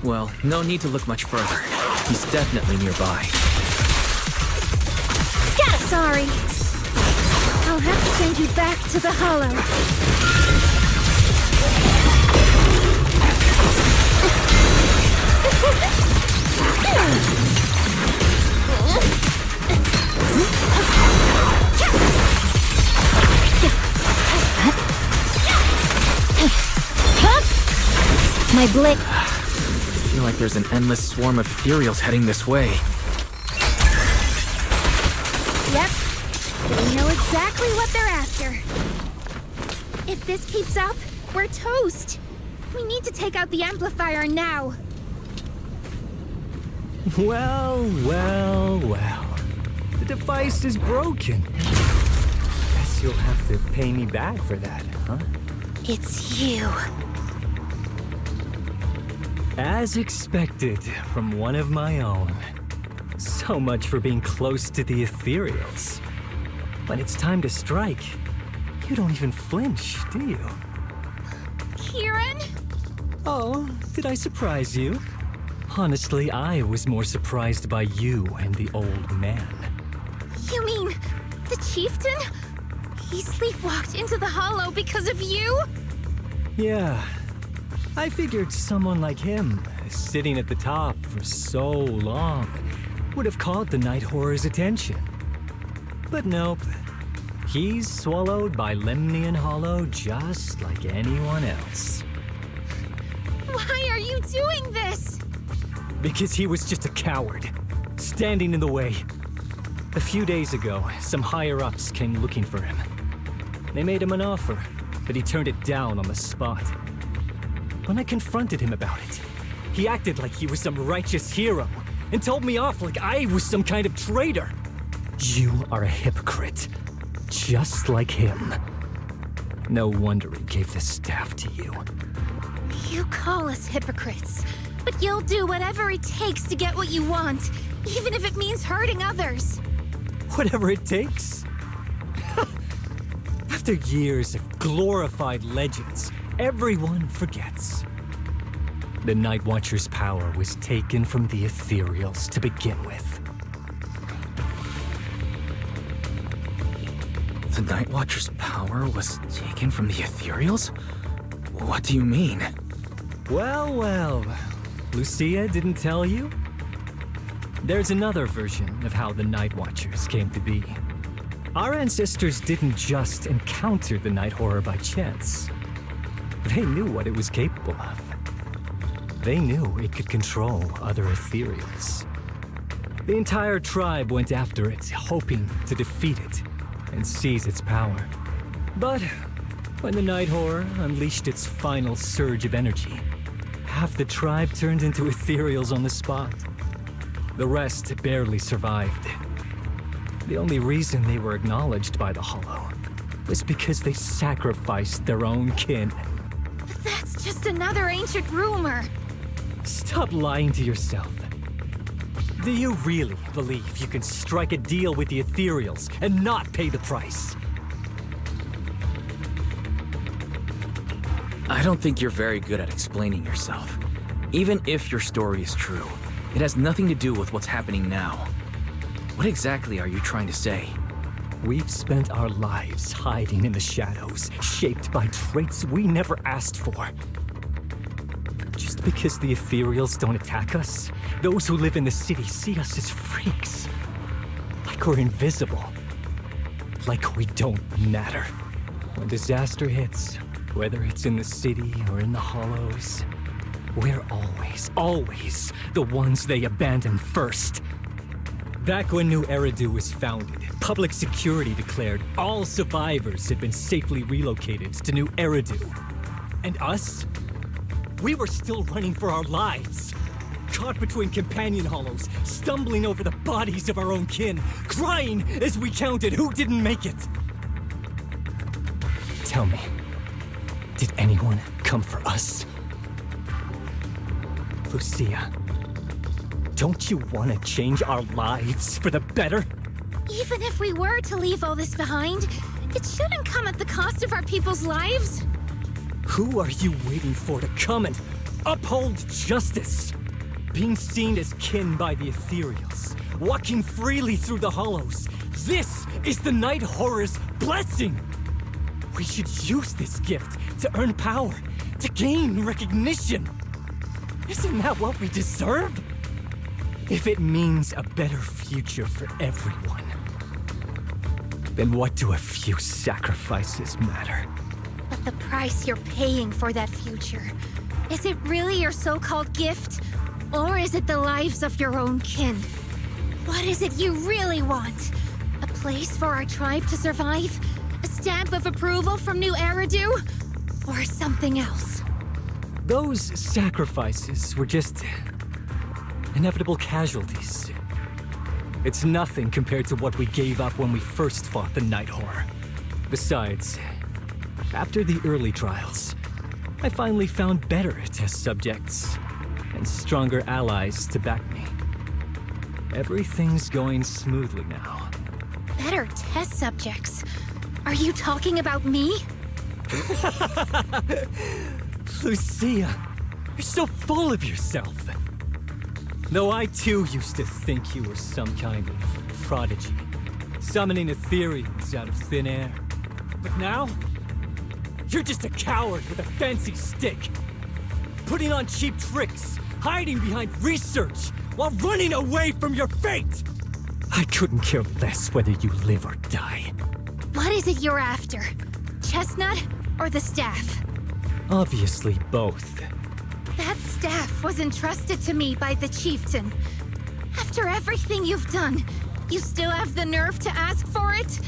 [SPEAKER 2] Well, no need to look much further. He's definitely nearby.
[SPEAKER 1] Sorry. I'll have to send you back to the Hollow.
[SPEAKER 4] My blick.
[SPEAKER 2] I feel like there's an endless swarm of ethereals heading this way.
[SPEAKER 1] Yep. They know exactly what they're after. If this keeps up, we're toast. We need to take out the amplifier now.
[SPEAKER 6] Well. The device is broken. Guess you'll have to pay me back for that, huh?
[SPEAKER 1] It's you.
[SPEAKER 6] As expected from one of my own. So much for being close to the ethereals. When it's time to strike, you don't even flinch, do you?
[SPEAKER 1] Kieran?
[SPEAKER 6] Oh, did I surprise you? Honestly, I was more surprised by you and the old man.
[SPEAKER 1] You mean the chieftain? He sleepwalked into the Hollow because of you?
[SPEAKER 6] Yeah. I figured someone like him, sitting at the top for so long, would have caught the Night Horror's attention. But nope. He's swallowed by Lemnian Hollow just like anyone else.
[SPEAKER 1] Why are you doing this?
[SPEAKER 6] Because he was just a coward, standing in the way. A few days ago, some higher-ups came looking for him. They made him an offer, but he turned it down on the spot. When I confronted him about it, he acted like he was some righteous hero and told me off like I was some kind of traitor. You are a hypocrite, just like him. No wonder he gave the staff to you.
[SPEAKER 1] You call us hypocrites, but you'll do whatever it takes to get what you want, even if it means hurting others.
[SPEAKER 6] Whatever it takes. After years of glorified legends, everyone forgets. The Night Watcher's power was taken from the Ethereals to begin with.
[SPEAKER 2] The Night Watcher's power was taken from the Ethereals? What do you mean?
[SPEAKER 6] Well, well. Lucia didn't tell you? There's another version of how the Night Watchers came to be. Our ancestors didn't just encounter the Night Horror by chance. They knew what it was capable of. They knew it could control other Ethereals. The entire tribe went after it, hoping to defeat it and seize its power. But when the Night Horror unleashed its final surge of energy, half the tribe turned into Ethereals on the spot. The rest barely survived. The only reason they were acknowledged by the Hollow was because they sacrificed their own kin.
[SPEAKER 1] But that's just another ancient rumor.
[SPEAKER 6] Stop lying to yourself. Do you really believe you can strike a deal with the Ethereals and not pay the price?
[SPEAKER 2] I don't think you're very good at explaining yourself. Even if your story is true, it has nothing to do with what's happening now. What exactly are you trying to say?
[SPEAKER 6] We've spent our lives hiding in the shadows, shaped by traits we never asked for. Just because the Ethereals don't attack us, those who live in the city see us as freaks. Like we're invisible. Like we don't matter. When disaster hits, whether it's in the city or in the hollows, we're always the ones they abandon first. Back when New Eridu was founded, public security declared all survivors had been safely relocated to New Eridu. And us? We were still running for our lives. Caught between companion hollows, stumbling over the bodies of our own kin, crying as we counted who didn't make it. Tell me, did anyone come for us? Lucia, don't you want to change our lives for the better?
[SPEAKER 1] Even if we were to leave all this behind, it shouldn't come at the cost of our people's lives.
[SPEAKER 6] Who are you waiting for to come and uphold justice? Being seen as kin by the Ethereals, walking freely through the hollows. This is the Night Horror's blessing! We should use this gift to earn power, to gain recognition. Isn't that what we deserve? If it means a better future for everyone, then what do a few sacrifices matter?
[SPEAKER 1] But the price you're paying for that future, is it really your so-called gift? Or is it the lives of your own kin? What is it you really want? A place for our tribe to survive? A stamp of approval from New Eridu? Or something else?
[SPEAKER 6] Those sacrifices were just inevitable casualties. It's nothing compared to what we gave up when we first fought the Night Horror. Besides, after the early trials, I finally found better test subjects and stronger allies to back me. Everything's going smoothly now.
[SPEAKER 1] Better test subjects? Are you talking about me?
[SPEAKER 6] Lucia, you're so full of yourself. Though I too used to think you were some kind of prodigy, summoning Ethereals out of thin air. But now, you're just a coward with a fancy stick, putting on cheap tricks, hiding behind research, while running away from your fate! I couldn't care less whether you live or die.
[SPEAKER 1] What is it you're after? Chestnut or the staff?
[SPEAKER 6] Obviously both.
[SPEAKER 1] That staff was entrusted to me by the chieftain. After everything you've done, you still have the nerve to ask for it?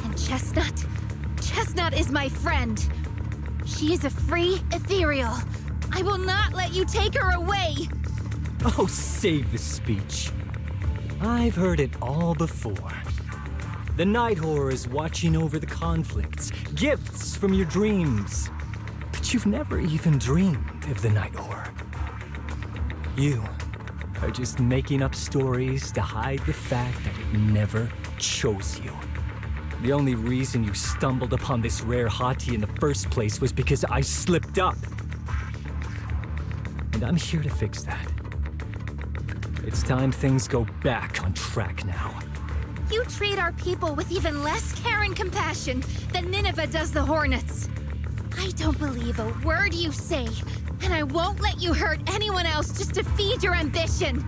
[SPEAKER 1] And Chestnut? Chestnut is my friend. She is a free ethereal. I will not let you take her away!
[SPEAKER 6] Oh, save the speech. I've heard it all before. The night horror is watching over the conflicts, gifts from your dreams. But you've never even dreamed of the night horror. You are just making up stories to hide the fact that it never chose you. The only reason you stumbled upon this rare hottie in the first place was because I slipped up. And I'm here to fix that. It's time things go back on track now.
[SPEAKER 1] You treat our people with even less care and compassion than Nineveh does the Hornets. I don't believe a word you say, and I won't let you hurt anyone else just to feed your ambition.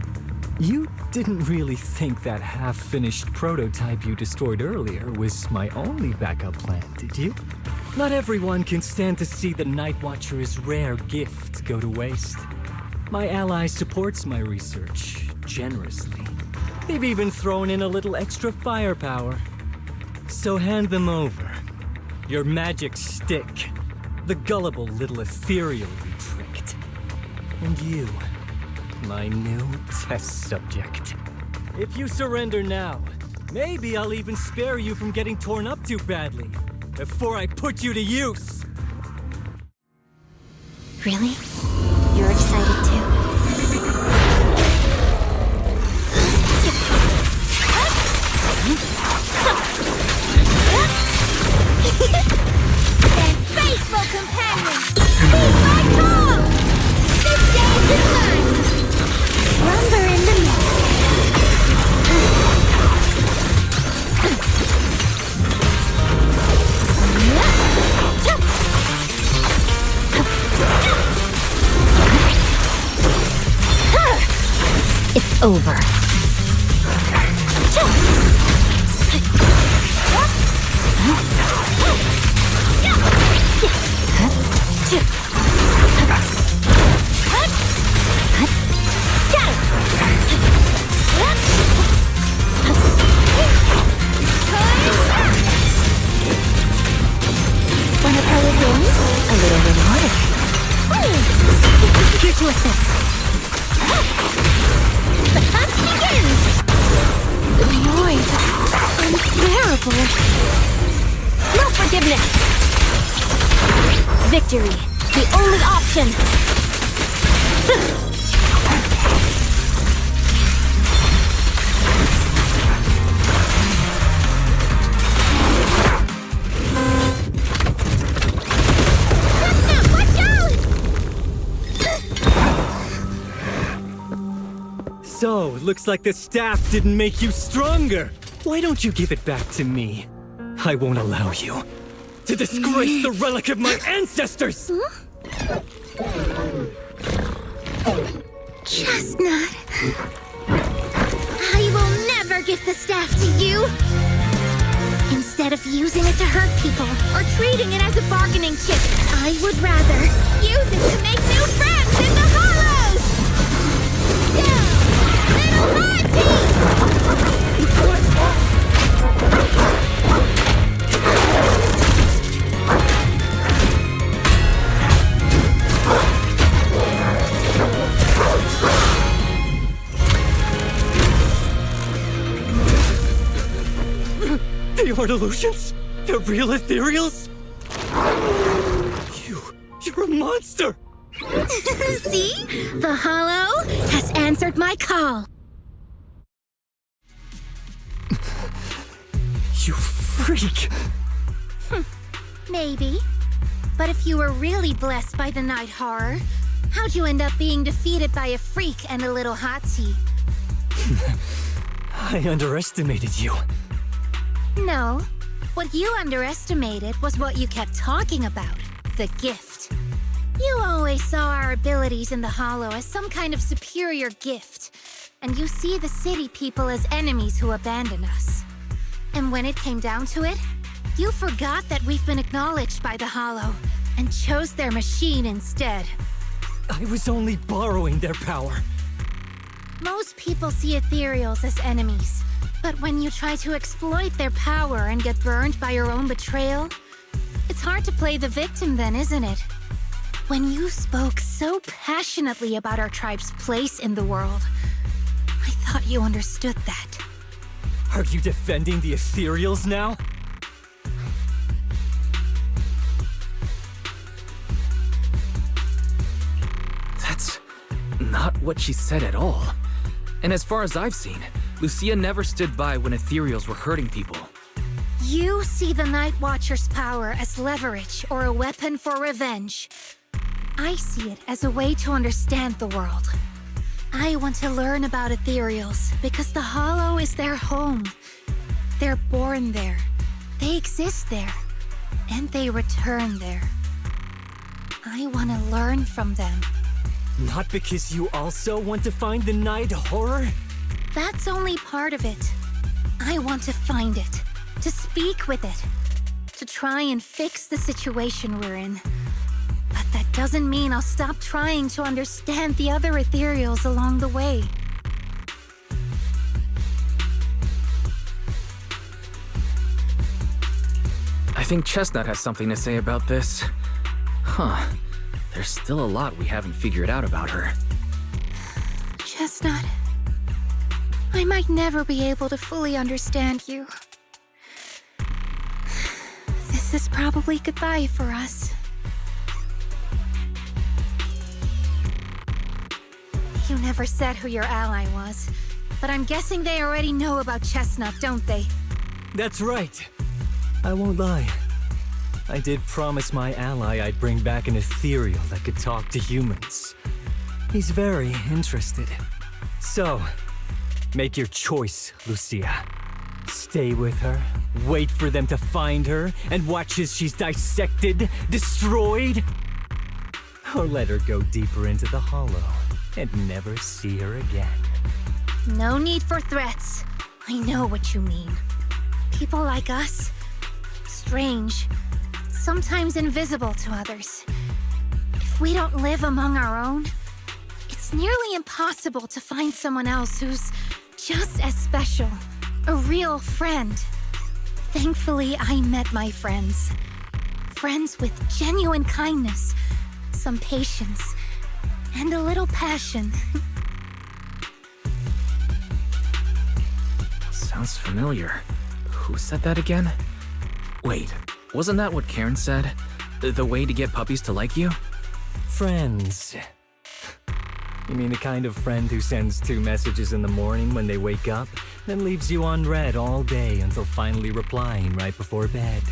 [SPEAKER 6] You didn't really think that half-finished prototype you destroyed earlier was my only backup plan, did you? Not everyone can stand to see the Night Watcher's rare gift go to waste. My ally supports my research generously. They've even thrown in a little extra firepower. So hand them over. Your magic stick. The gullible little ethereal you tricked. And you, my new test subject. If you surrender now, maybe I'll even spare you from getting torn up too badly before I put you to use.
[SPEAKER 4] Really? You're excited too?
[SPEAKER 1] And faithful companion, heed my call! This day is mine! Slumber in the
[SPEAKER 4] It's over.
[SPEAKER 1] When a player wins,
[SPEAKER 4] A little reward.
[SPEAKER 1] here to assist. The hunt begins!
[SPEAKER 4] The noise. Unbearable.
[SPEAKER 1] No forgiveness!
[SPEAKER 4] Victory. The only option.
[SPEAKER 1] Watch out!
[SPEAKER 6] So, looks like the staff didn't make you stronger. Why don't you give it back to me? I won't allow you to disgrace the relic of my ancestors!
[SPEAKER 1] Chestnut. I will never give the staff to you. Instead of using it to hurt people or treating it as a bargaining chip, I would rather use it to make new friends in the hollows. Go, little
[SPEAKER 6] They are illusions? The real ethereals? You're a monster!
[SPEAKER 1] See? The hollow has answered my call.
[SPEAKER 6] You freak!
[SPEAKER 1] Maybe. But if you were really blessed by the night horror, how'd you end up being defeated by a freak and a little hot tea?
[SPEAKER 6] I underestimated you.
[SPEAKER 1] No. What you underestimated was what you kept talking about. The gift. You always saw our abilities in the Hollow as some kind of superior gift. And you see the city people as enemies who abandon us. And when it came down to it, you forgot that we've been acknowledged by the Hollow and chose their machine instead.
[SPEAKER 6] I was only borrowing their power.
[SPEAKER 1] Most people see ethereals as enemies. But when you try to exploit their power and get burned by your own betrayal, it's hard to play the victim then, isn't it? When you spoke so passionately about our tribe's place in the world, I thought you understood that.
[SPEAKER 6] Are you defending the ethereals now?
[SPEAKER 2] That's not what she said at all. And as far as I've seen, Lucia never stood by when ethereals were hurting people.
[SPEAKER 1] You see the Night Watcher's power as leverage or a weapon for revenge. I see it as a way to understand the world. I want to learn about ethereals because the Hollow is their home. They're born there, they exist there, and they return there. I want to learn from them.
[SPEAKER 6] Not because you also want to find the Night Horror?
[SPEAKER 1] That's only part of it. I want to find it, to speak with it, to try and fix the situation we're in. But that doesn't mean I'll stop trying to understand the other ethereals along the way.
[SPEAKER 2] I think Chestnut has something to say about this. Huh. There's still a lot we haven't figured out about her.
[SPEAKER 1] Chestnut, I might never be able to fully understand you. This is probably goodbye for us. You never said who your ally was, but I'm guessing they already know about Chestnut, don't they?
[SPEAKER 6] That's right. I won't lie. I did promise my ally I'd bring back an ethereal that could talk to humans. He's very interested. So, make your choice, Lucia. Stay with her, wait for them to find her, and watch as she's dissected, destroyed? Or let her go deeper into the Hollow and never see her again.
[SPEAKER 1] No need for threats. I know what you mean. People like us, strange, sometimes invisible to others. If we don't live among our own, it's nearly impossible to find someone else who's just as special, a real friend. Thankfully, I met my friends. Friends with genuine kindness, some patience, and a little passion.
[SPEAKER 2] Sounds familiar. Who said that again? Wait, wasn't that what Karen said? The way to get puppies to like you?
[SPEAKER 6] Friends. You mean the kind of friend who sends 2 messages in the morning when they wake up, then leaves you unread all day until finally replying right before bed?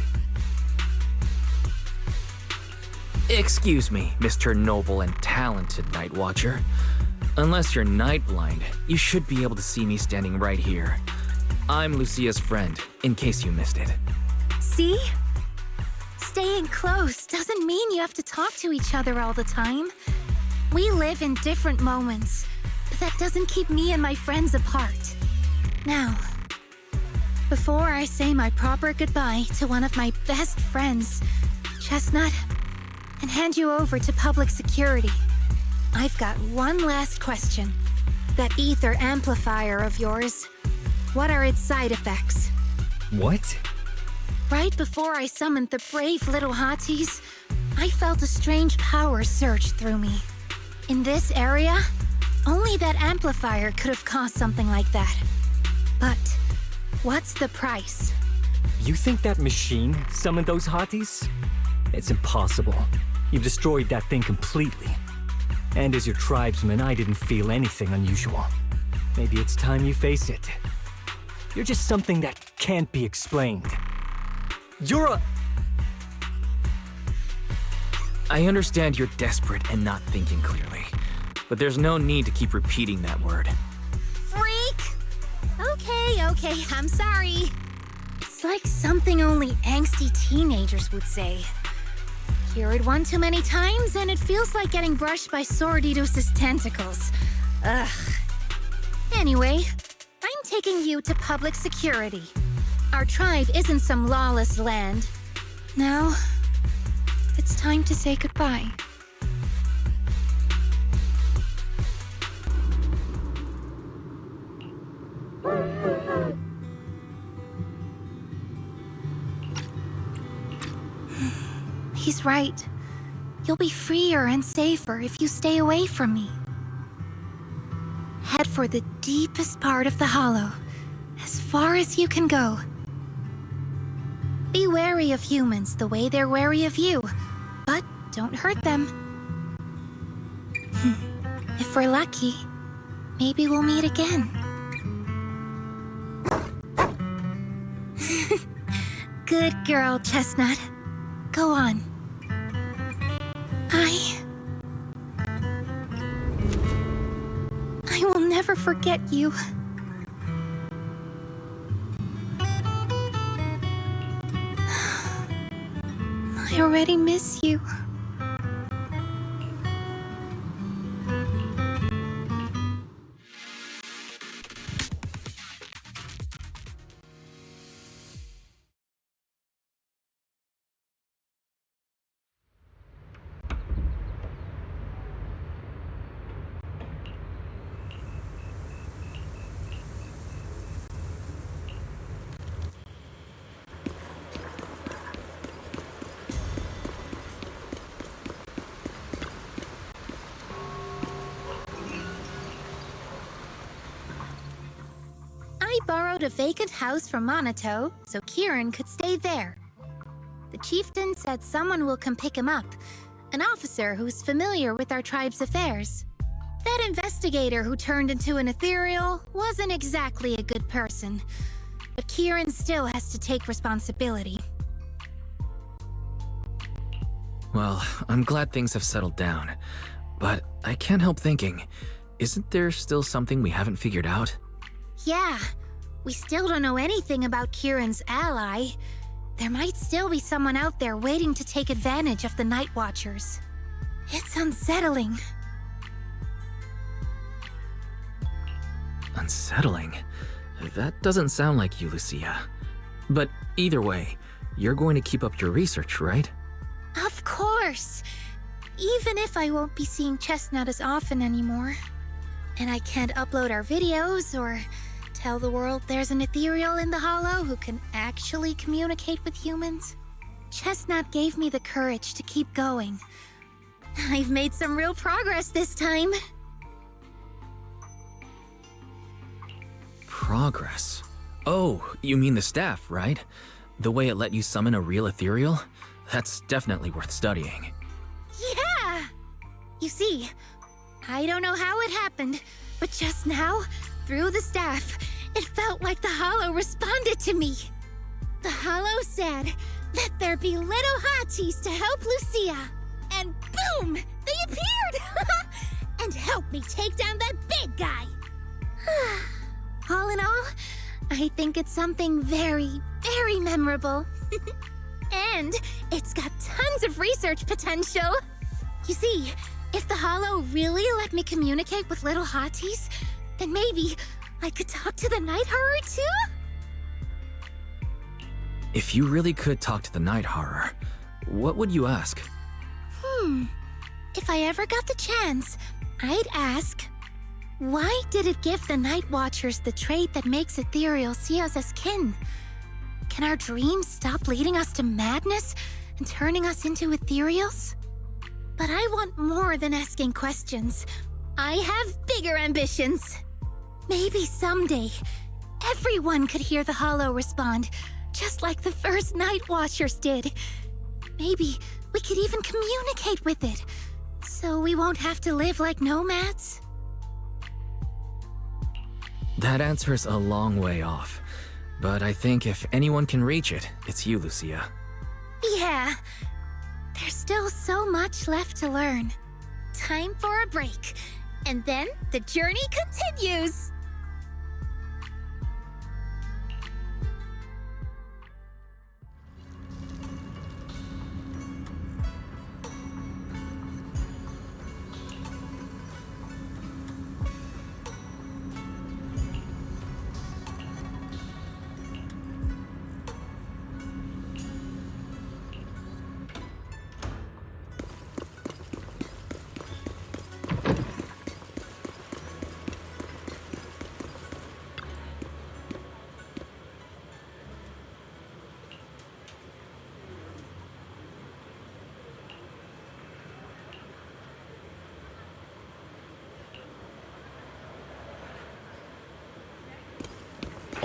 [SPEAKER 2] Excuse me, Mr. Noble and Talented Night Watcher. Unless you're night blind, you should be able to see me standing right here. I'm Lucia's friend, in case you missed it.
[SPEAKER 1] See? Staying close doesn't mean you have to talk to each other all the time. We live in different moments, but that doesn't keep me and my friends apart. Now, before I say my proper goodbye to one of my best friends, Chestnut, and hand you over to public security, I've got one last question. That ether amplifier of yours, what are its side effects?
[SPEAKER 6] What?
[SPEAKER 1] Right before I summoned the brave little hotties, I felt a strange power surge through me. In this area, only that amplifier could have caused something like that. But what's the price?
[SPEAKER 6] You think that machine summoned those hotties? It's impossible. You've destroyed that thing completely. And as your tribesman, I didn't feel anything unusual. Maybe it's time you face it. You're just something that can't be explained. You're a...
[SPEAKER 2] I understand you're desperate and not thinking clearly, but there's no need to keep repeating that word.
[SPEAKER 1] Freak! Okay, I'm sorry. It's like something only angsty teenagers would say. Hear it one too many times and it feels like getting brushed by Sordidus's tentacles. Ugh. Anyway, I'm taking you to public security. Our tribe isn't some lawless land. Now, it's time to say goodbye. He's right. You'll be freer and safer if you stay away from me. Head for the deepest part of the Hollow, as far as you can go. Be wary of humans the way they're wary of you, but don't hurt them. If we're lucky, maybe we'll meet again. Good girl, Chestnut. Go on. I will never forget you. I already miss you. I borrowed a vacant house from Monato so Kieran could stay there. The chieftain said someone will come pick him up, an officer who's familiar with our tribe's affairs. That investigator who turned into an ethereal wasn't exactly a good person, but Kieran still has to take responsibility.
[SPEAKER 2] Well, I'm glad things have settled down, but I can't help thinking, isn't there still something we haven't figured out?
[SPEAKER 1] Yeah, we still don't know anything about Kieran's ally. There might still be someone out there waiting to take advantage of the Night Watchers. It's unsettling.
[SPEAKER 2] Unsettling? That doesn't sound like you, Lucia. But either way, you're going to keep up your research, right?
[SPEAKER 1] Of course! Even if I won't be seeing Chestnut as often anymore. And I can't upload our videos or tell the world there's an ethereal in the Hollow who can actually communicate with humans. Chestnut gave me the courage to keep going. I've made some real progress this time.
[SPEAKER 2] Progress? Oh, you mean the staff, right? The way it let you summon a real ethereal? That's definitely worth studying.
[SPEAKER 1] Yeah! You see, I don't know how it happened, but just now, through the staff, it felt like the Hollow responded to me. The Hollow said, "Let there be little hotties to help Lucia." And boom! They appeared! And helped me take down that big guy. All in all, I think it's something very, very memorable. And it's got tons of research potential. You see, if the Hollow really let me communicate with little hotties, then maybe I could talk to the Night Horror too?
[SPEAKER 2] If you really could talk to the Night Horror, what would you ask?
[SPEAKER 1] If I ever got the chance, I'd ask, why did it give the Night Watchers the trait that makes ethereal see us as kin? Can our dreams stop leading us to madness and turning us into ethereals? But I want more than asking questions. I have bigger ambitions. Maybe someday, everyone could hear the Hollow respond, just like the first Night Watchers did. Maybe we could even communicate with it, so we won't have to live like nomads.
[SPEAKER 2] That answer's a long way off. But I think if anyone can reach it, it's you, Lucia.
[SPEAKER 1] Yeah, there's still so much left to learn. Time for a break, and then the journey continues.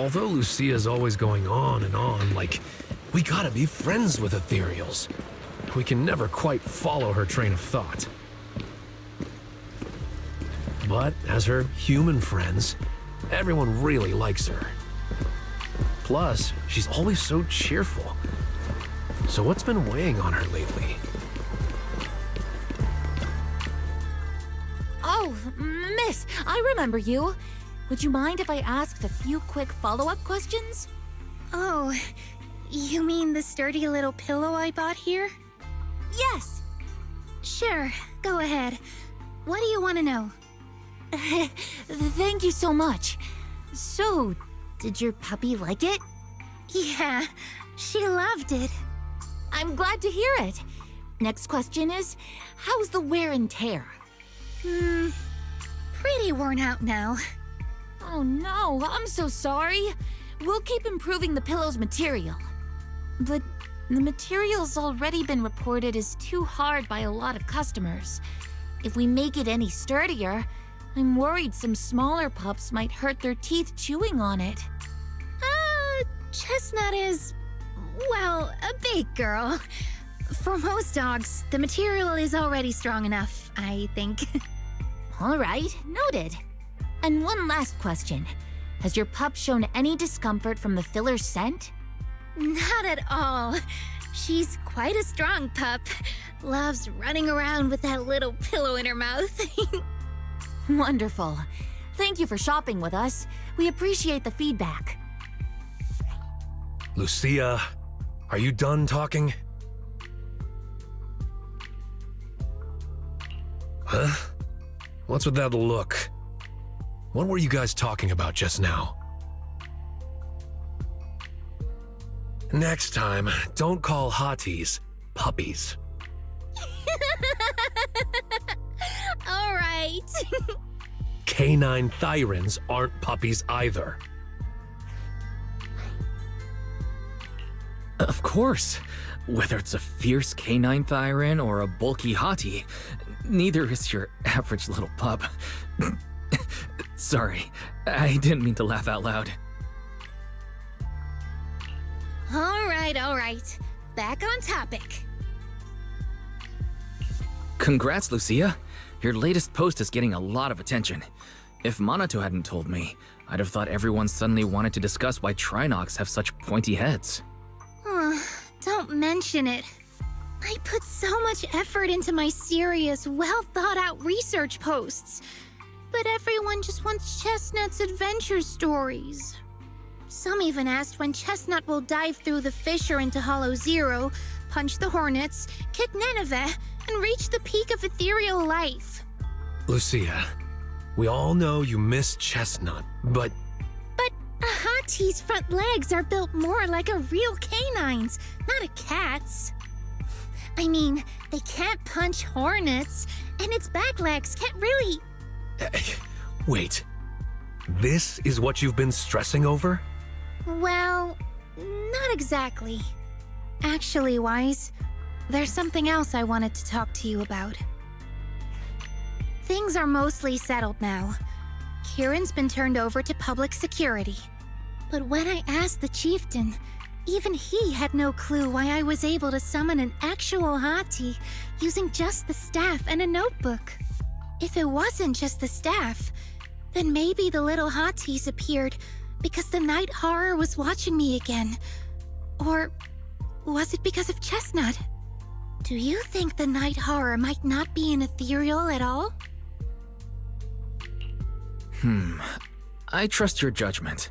[SPEAKER 7] Although Lucia's always going on and on, like, we gotta be friends with ethereals. We can never quite follow her train of thought. But as her human friends, everyone really likes her. Plus, she's always so cheerful. So what's been weighing on her lately?
[SPEAKER 3] Oh, miss, I remember you. Would you mind if I asked a few quick follow-up questions?
[SPEAKER 1] Oh, you mean the sturdy little pillow I bought here?
[SPEAKER 3] Yes.
[SPEAKER 1] Sure, go ahead. What do you want to know?
[SPEAKER 3] Thank you so much. So, did your puppy like it?
[SPEAKER 1] Yeah, she loved it.
[SPEAKER 3] I'm glad to hear it. Next question is, how's the wear and tear?
[SPEAKER 1] Pretty worn out now.
[SPEAKER 3] Oh no, I'm so sorry. We'll keep improving the pillow's material. But the material's already been reported as too hard by a lot of customers. If we make it any sturdier, I'm worried some smaller pups might hurt their teeth chewing on it.
[SPEAKER 1] Chestnut is, well, a big girl. For most dogs, the material is already strong enough, I think.
[SPEAKER 3] All right, noted. And one last question. Has your pup shown any discomfort from the filler's scent?
[SPEAKER 1] Not at all. She's quite a strong pup. Loves running around with that little pillow in her mouth.
[SPEAKER 3] Wonderful. Thank you for shopping with us. We appreciate the feedback.
[SPEAKER 7] Lucia, are you done talking? Huh? What's with that look? What were you guys talking about just now? Next time, don't call hotties puppies.
[SPEAKER 1] All right.
[SPEAKER 7] Canine thyrans aren't puppies either.
[SPEAKER 2] Of course. Whether it's a fierce canine thyran or a bulky hottie, neither is your average little pup. Sorry, I didn't mean to laugh out loud.
[SPEAKER 1] All right. Back on topic.
[SPEAKER 2] Congrats, Lucia. Your latest post is getting a lot of attention. If Monato hadn't told me, I'd have thought everyone suddenly wanted to discuss why Trinocs have such pointy heads.
[SPEAKER 1] Don't mention it. I put so much effort into my serious, well-thought-out research posts. But everyone just wants Chestnut's adventure stories. Some even asked when Chestnut will dive through the fissure into Hollow Zero, punch the hornets, kick Nineveh, and reach the peak of ethereal life.
[SPEAKER 7] Lucia, we all know you miss Chestnut, but
[SPEAKER 1] But a hottie's front legs are built more like a real canine's, not a cat's. I mean, they can't punch hornets, and its back legs can't really...
[SPEAKER 7] wait. This is what you've been stressing over?
[SPEAKER 1] Well, not exactly. Actually, Wise, there's something else I wanted to talk to you about. Things are mostly settled now. Kieran's been turned over to public security. But when I asked the chieftain, even he had no clue why I was able to summon an actual hottie using just the staff and a notebook. If it wasn't just the staff, then maybe the little hotties appeared because the night horror was watching me again. Or was it because of Chestnut? Do you think the night horror might not be an ethereal at all?
[SPEAKER 2] I trust your judgment.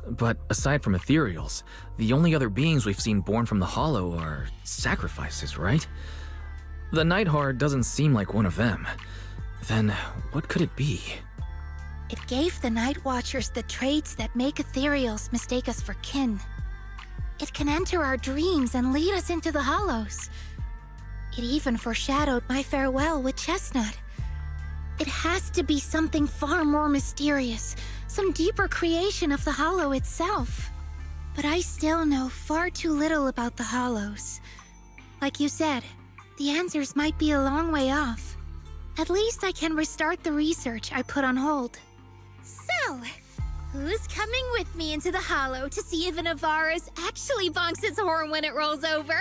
[SPEAKER 2] But aside from ethereals, the only other beings we've seen born from the Hollow are sacrifices, right? The night horror doesn't seem like one of them. Then what could it be?
[SPEAKER 1] It gave the Night Watchers the traits that make ethereals mistake us for kin. It can enter our dreams and lead us into the Hollows. It even foreshadowed my farewell with Chestnut. It has to be something far more mysterious, some deeper creation of the Hollow itself. But I still know far too little about the Hollows. Like you said, the answers might be a long way off. At least I can restart the research I put on hold. So, who's coming with me into the hollow to see if an Avaris actually bonks its horn when it rolls over?